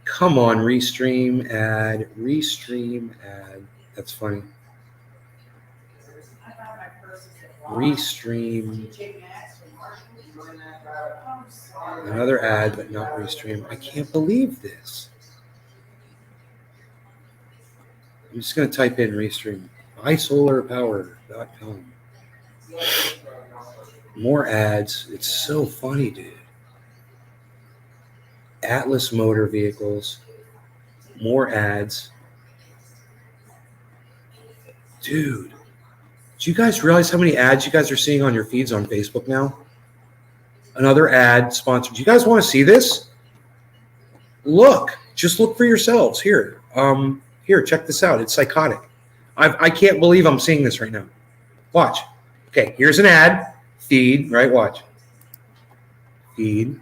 Come on, Restream ad. That's funny. Restream. Another ad, but not restream. I can't believe this. I'm just going to type in restream. isolarpower.com. More ads. It's so funny, dude. Atlas Motor Vehicles. More ads. Dude, do you guys realize how many ads you guys are seeing on your feeds on Facebook now? Another ad sponsored. Do you guys want to see this? Look, just look for yourselves. Here, check this out. It's psychotic. I can't believe I'm seeing this right now. Watch. Okay, here's an ad. Feed, right? Watch. Feed.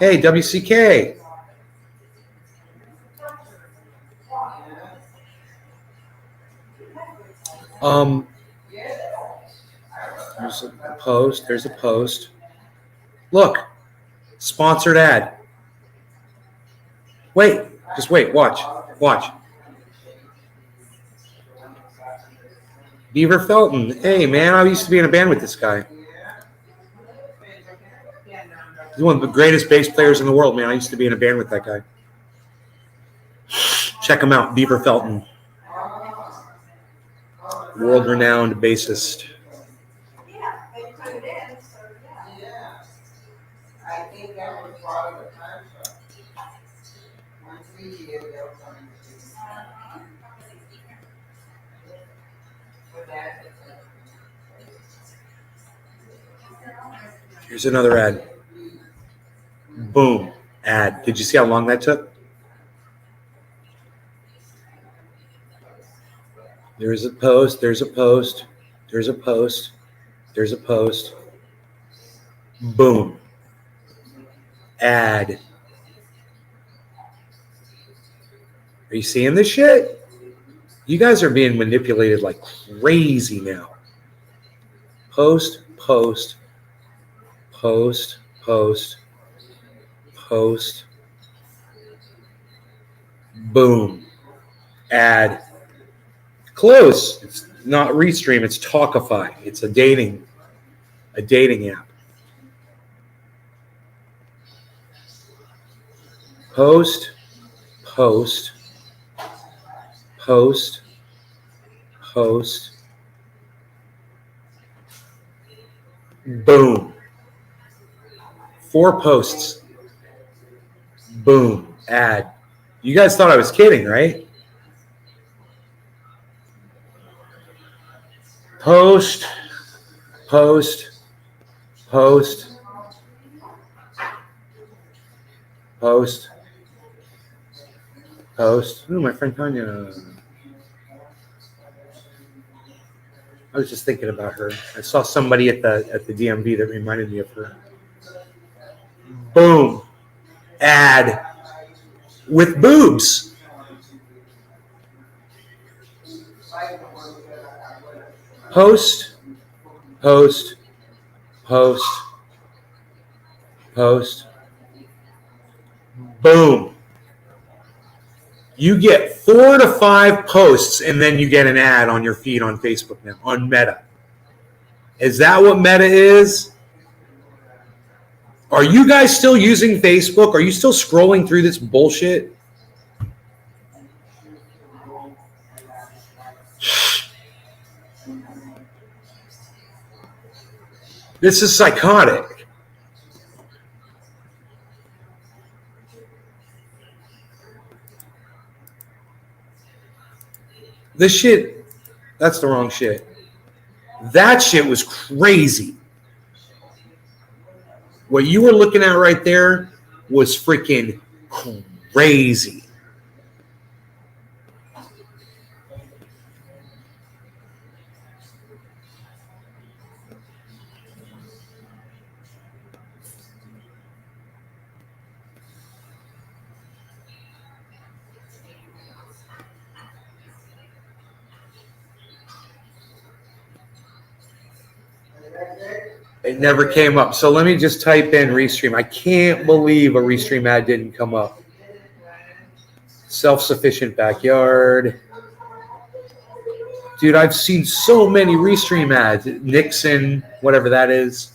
Hey, WCK. There's a post. There's a post. Look, sponsored ad. Wait, just wait. Watch. Beaver Felton. Hey, man, I used to be in a band with this guy. He's one of the greatest bass players in the world, man. I used to be in a band with that guy. Check him out, Beaver Felton. World-renowned bassist. Here's another ad. Boom. Ad. Did you see how long that took? There's a post. There's a post. There's a post. There's a post. Boom. Ad. Are you seeing this shit? You guys are being manipulated like crazy now. Post, post, post, post, post. Boom. Ad. Close. It's not Restream. It's Talkify. It's a dating app. Post, post, post, post. Boom. 4 posts. Boom. Ad. You guys thought I was kidding, right? Post, post, post, post, post. Ooh, my friend Tanya. I was just thinking about her. I saw somebody at the DMV that reminded me of her. Boom. Ad with boobs. Post, post, post, post. Boom. You get 4 to 5 posts and then you get an ad on your feed on Facebook now, on Meta. Is that what Meta is? Are you guys still using Facebook? Are you still scrolling through this bullshit? This is psychotic. This shit, that's the wrong shit. That shit was crazy. What you were looking at right there was freaking crazy. It never came up. So let me just type in Restream. I can't believe a Restream ad didn't come up. Self-sufficient backyard. Dude, I've seen so many Restream ads. Nixon, whatever that is.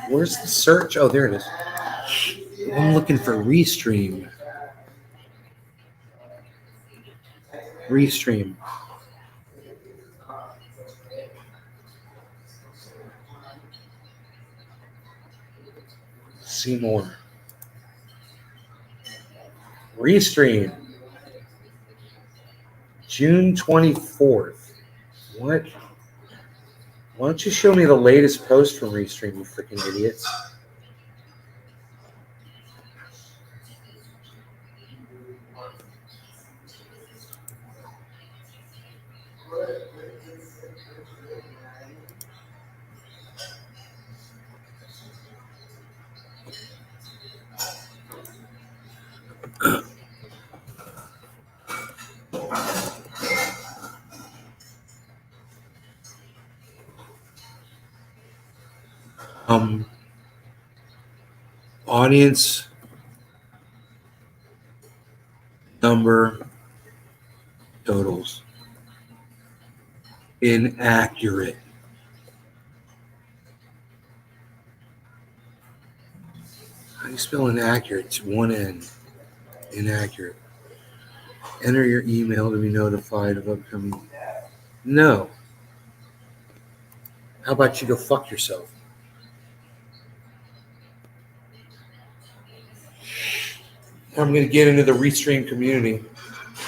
Where's the search? Oh, there it is. I'm looking for Restream. Restream. See more. Restream. June 24th. What? Why don't you show me the latest post from Restream, you freaking idiots? Audience number totals. Inaccurate. How do you spell inaccurate? It's one N. Inaccurate. Enter your email to be notified of upcoming. No. How about you go fuck yourself? I'm going to get into the Restream community.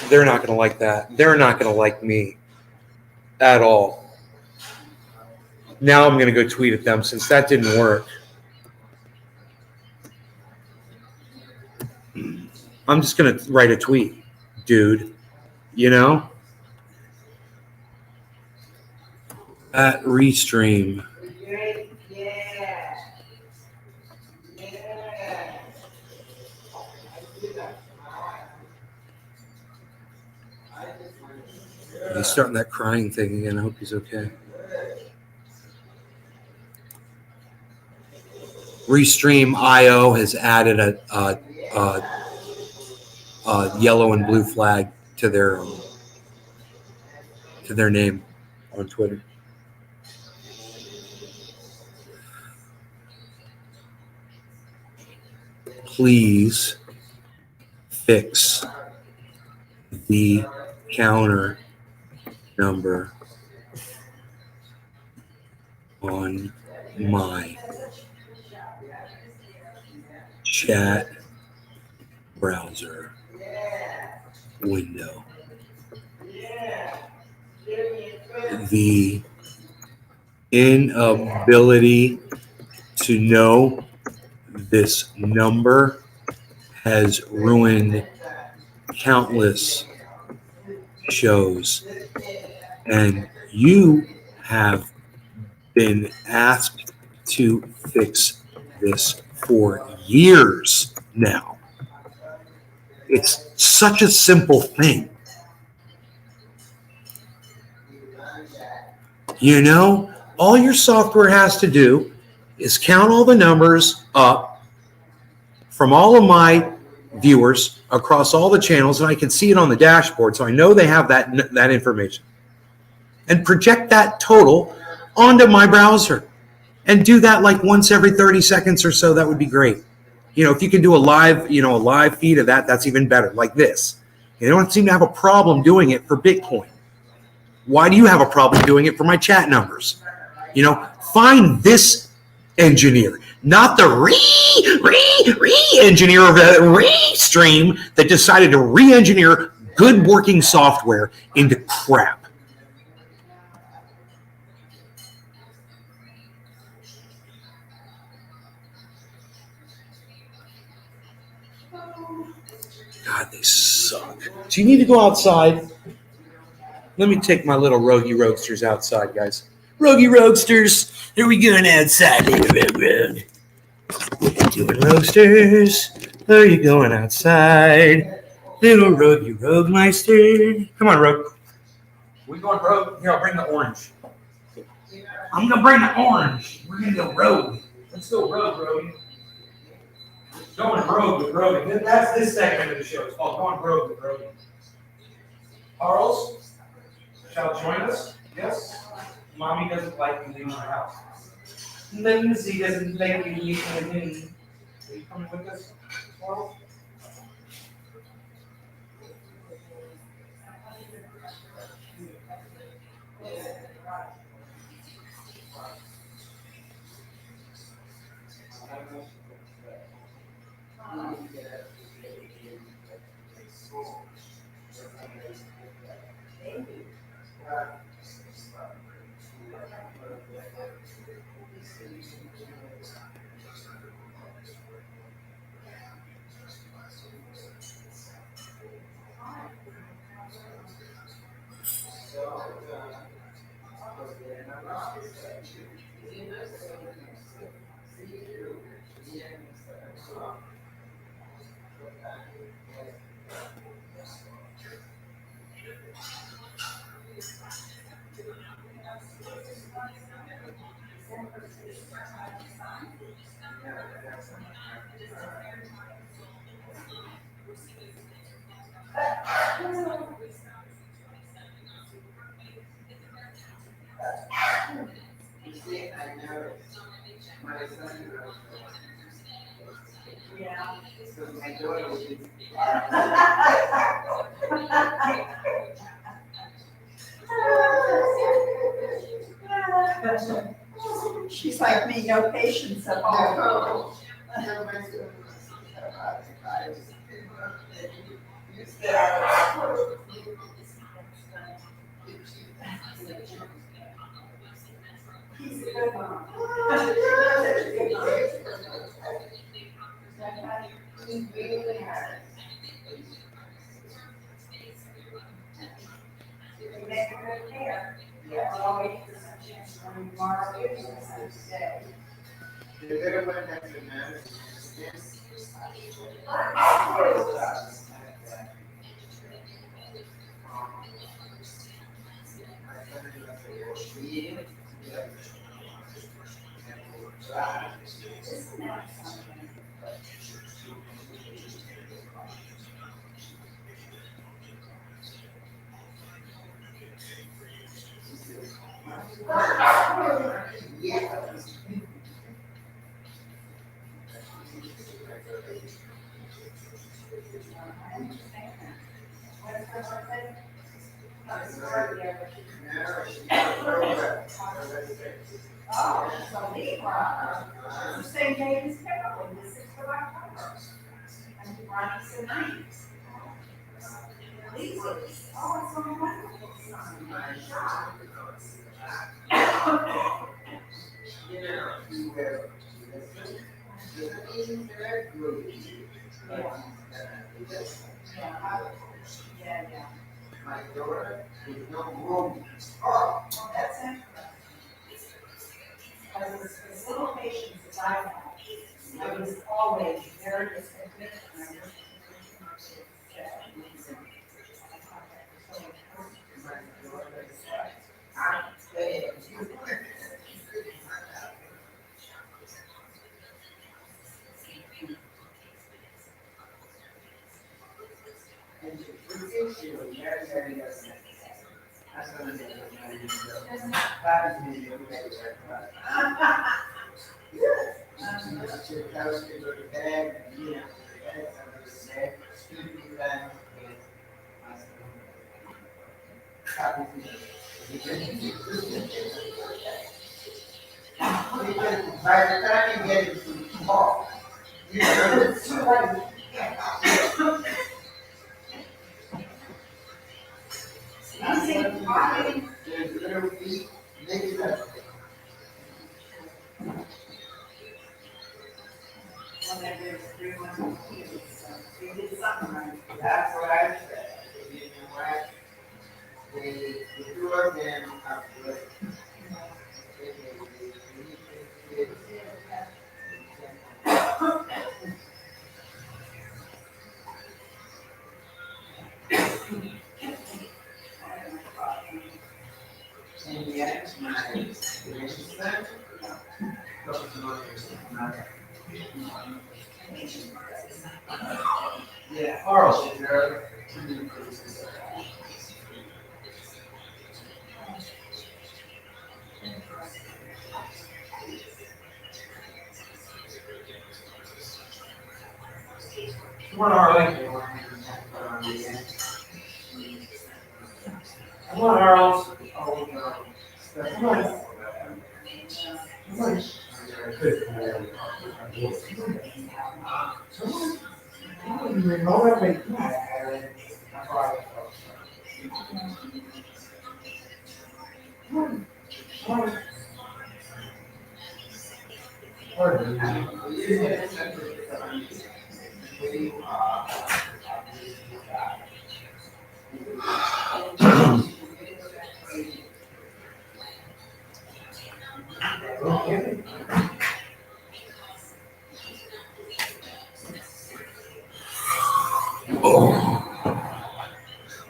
They're not going to like that. They're not going to like me at all. Now I'm going to go tweet at them since that didn't work. I'm just going to write a tweet, dude. You know? At Restream. He's starting that crying thing again. I hope he's okay. Restream IO has added a yellow and blue flag to their name on Twitter. Please fix the counter number on my chat browser window. The inability to know this number has ruined countless shows, and you have been asked to fix this for years now. It's such a simple thing. You know, all your software has to do is count all the numbers up from all of my viewers across all the channels, and I can see it on the dashboard, so I know they have that information. And project that total onto my browser. And do that like once every 30 seconds or so. That would be great. You know, if you can do a live feed of that, that's even better, like this. You don't seem to have a problem doing it for Bitcoin. Why do you have a problem doing it for my chat numbers? You know, find this engineer, not the re-engineer of the Restream that decided to re-engineer good working software into crap. God, they suck. Do you need to go outside? Let me take my little roguey roadsters outside, guys. Rogie Roadsters, are we going outside later, road? Doing roasters, are you going outside? Little Rogie Roadmeister. Come on, Rogue. We going rogue? Here, I'll bring the orange. I'm gonna bring the orange. We're gonna go rogue. Let's go rogue, Rogue. Going rogue with Rogue. That's this segment of the show. It's called Going Rogue with Rogue. Charles shall join us. Yes. Mommy doesn't like me leaving the house. Lindsay doesn't like me leaving the room. Are you coming with us, Charles? She's like me, no patience at all. He's a good mom. He really has. You make a good pair. Yeah, always tomorrow, today. Oh, so we were the same day as Carolyn, the 6th of October. And we brought us a night. These are, oh, it's so wonderful. Yeah. My daughter with no room. Oh, That's it. Because as little patience as I had, I was always very disciplined. By the time you get it to talk, you know, it's too late. There's little feet, big enough. That's what I said. They did my wife. The two of them are good. And yet, my grandson, yeah, Carl, come on, Harley. Come on, Harles. Oh, no. Come on. Come on.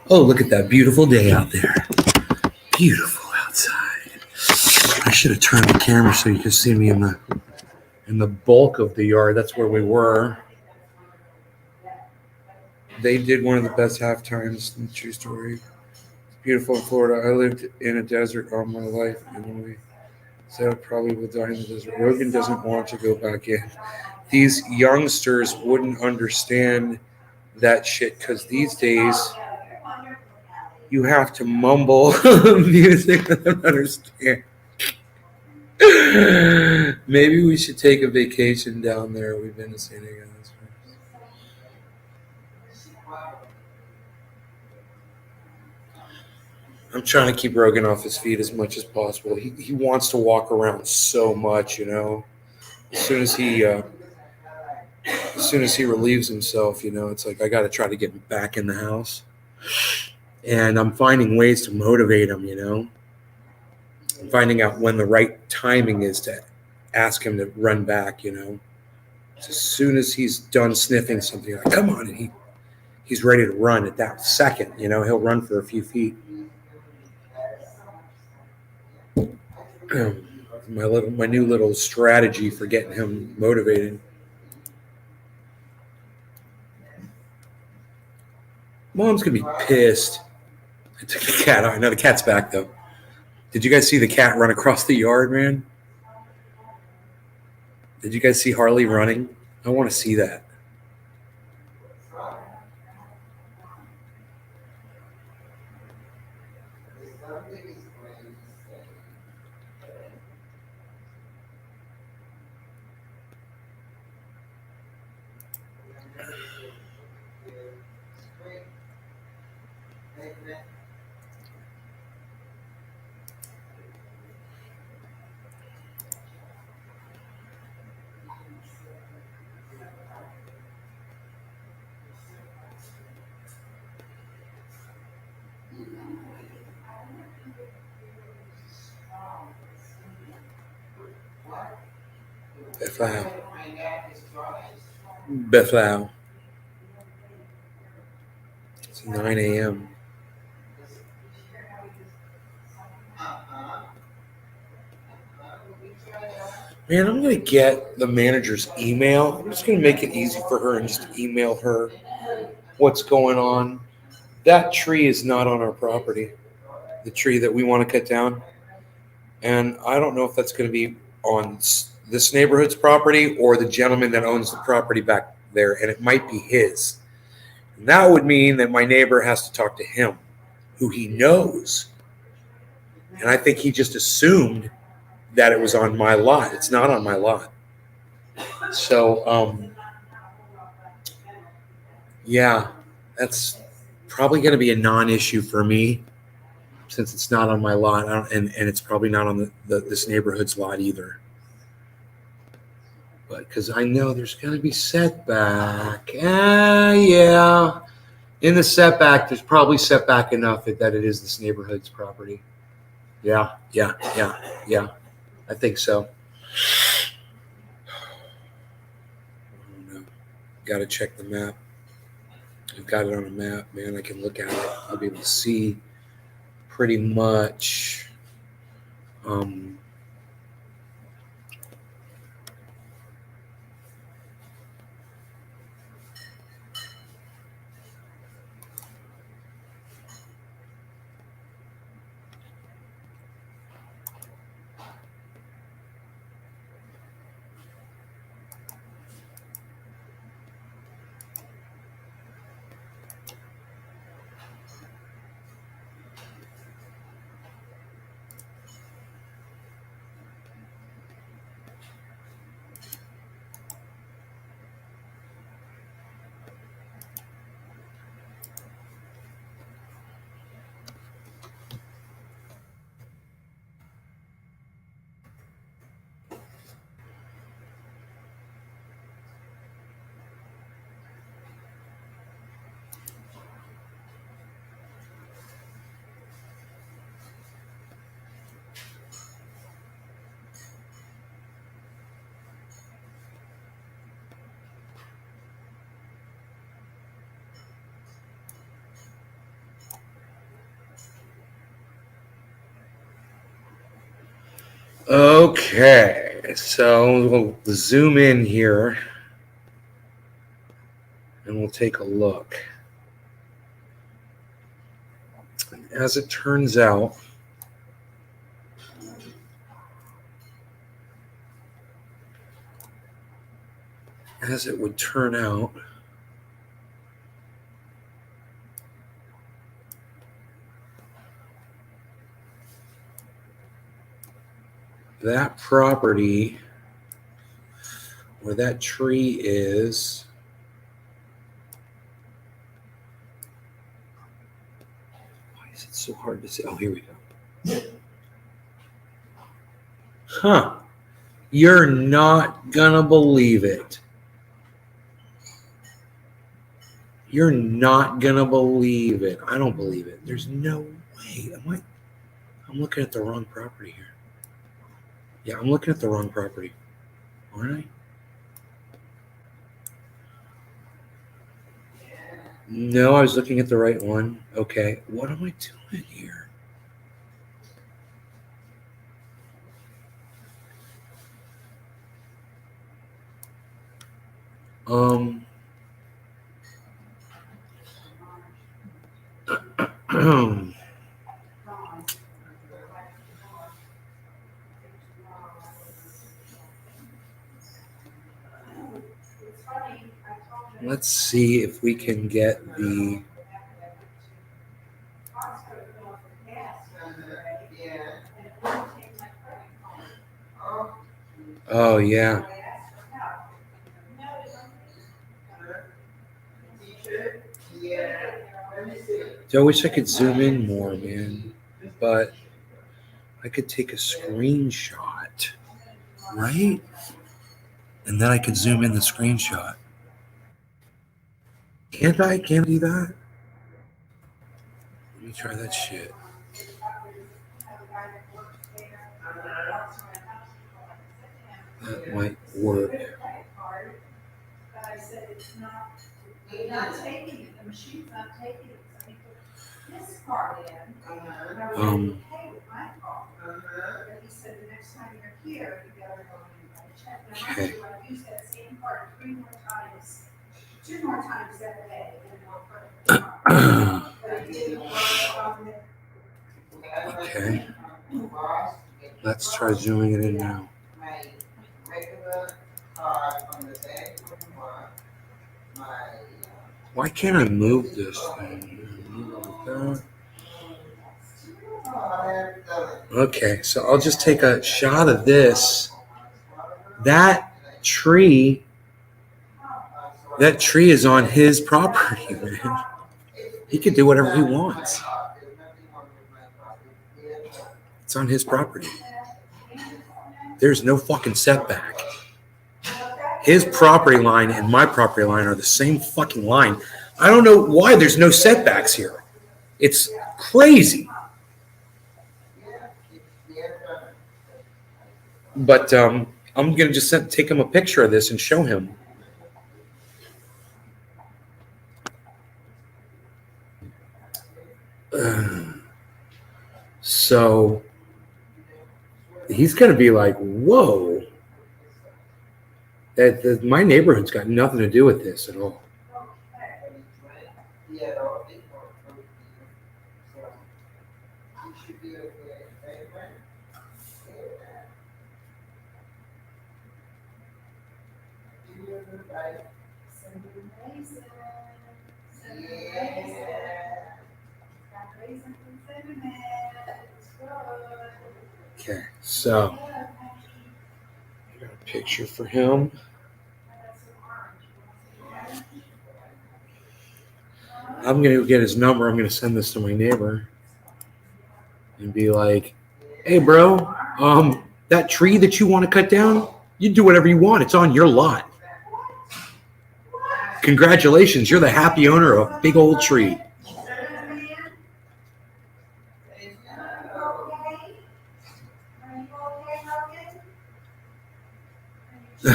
Oh, look at that beautiful day out there. Beautiful outside. I should have turned the camera so you could see me in the bulk of the yard. That's where we were. They did one of the best half times in the true story. Beautiful in Florida. I lived in a desert all my life, and we said I probably will die in the desert. Rogan doesn't want to go back in. These youngsters wouldn't understand that shit because these days you have to mumble music that I don't understand. Maybe we should take a vacation down there. We've been to San Diego. I'm trying to keep Rogan off his feet as much as possible. He wants to walk around so much, you know. As soon as he relieves himself, you know, it's like I got to try to get him back in the house. And I'm finding ways to motivate him, you know. I'm finding out when the right timing is to ask him to run back, you know. So as soon as he's done sniffing something, like, come on, and he's ready to run at that second, you know. He'll run for a few feet. My new little strategy for getting him motivated. Mom's gonna be pissed. I took the cat out. No, the cat's back though. Did you guys see the cat run across the yard, man? Did you guys see Harley running? I want to see that. Bethlehem. It's 9 a.m. Man, I'm going to get the manager's email. I'm just going to make it easy for her and just email her what's going on. That tree is not on our property, the tree that we want to cut down. And I don't know if that's going to be on this neighborhood's property or the gentleman that owns the property back there, and it might be his. And that would mean that my neighbor has to talk to him, who he knows. And I think he just assumed that it was on my lot. It's not on my lot. So, yeah, that's probably going to be a non-issue for me since it's not on my lot, and it's probably not on this neighborhood's lot either. But because I know there's going to be setback. Yeah. In the setback, there's probably setback enough that it is this neighborhood's property. Yeah. I think so. I don't know. Got to check the map. I've got it on a map, man. I can look at it. I'll be able to see pretty much. Okay, so we'll zoom in here and we'll take a look. And as it turns out, as it would turn out, that property where that tree is, why is it so hard to see? Oh, here we go. Huh. You're not gonna believe it. You're not gonna believe it. I don't believe it. There's no way. I'm looking at the wrong property here. Yeah, I'm looking at the wrong property. Aren't I? No, I was looking at the right one. Okay, what am I doing here? Let's see if we can get the. Oh, yeah. I wish I could zoom in more, man. But I could take a screenshot, right? And then I could zoom in the screenshot. Can't I? Can't I do that? Let me try that shit. That might work. You're not taking it. The machine's not taking it. So he put this card in. And I was okay with my card. But he said the next time you're here, you gotta go and check. And I Okay. want to use that same card 2 more times that day. And I'll put it but it didn't work on the. Okay. Let's try zooming it in now. Why can't I move this thing? Okay, so I'll just take a shot of this. That tree is on his property, man. He can do whatever he wants. It's on his property. There's no fucking setback. His property line and my property line are the same fucking line. I don't know why there's no setbacks here. It's crazy. But I'm going to just take him a picture of this and show him. So he's going to be like, whoa, my neighborhood's got nothing to do with this at all. Okay, so I got a picture for him. I'm going to get his number. I'm going to send this to my neighbor and be like, hey, bro, that tree that you want to cut down, you do whatever you want. It's on your lot. Congratulations. You're the happy owner of a big old tree.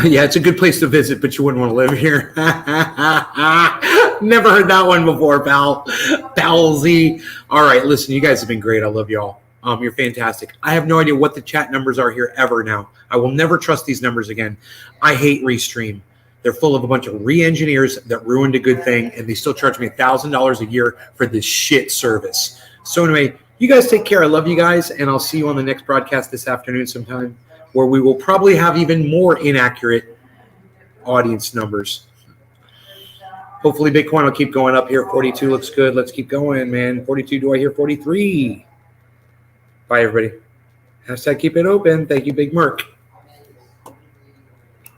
Yeah, it's a good place to visit, but you wouldn't want to live here. Never heard that one before, pal. Palsy. All right, listen, you guys have been great. I love y'all. You're fantastic. I have no idea what the chat numbers are here ever now. I will never trust these numbers again. I hate Restream. They're full of a bunch of re-engineers that ruined a good thing, and they still charge me $1,000 a year for this shit service. So anyway, you guys take care. I love you guys, and I'll see you on the next broadcast this afternoon sometime, where we will probably have even more inaccurate audience numbers. Hopefully Bitcoin will keep going up here. 42 looks good. Let's keep going, man. 42, do I hear 43? Bye, everybody. Hashtag keep it open. Thank you, Big Merc.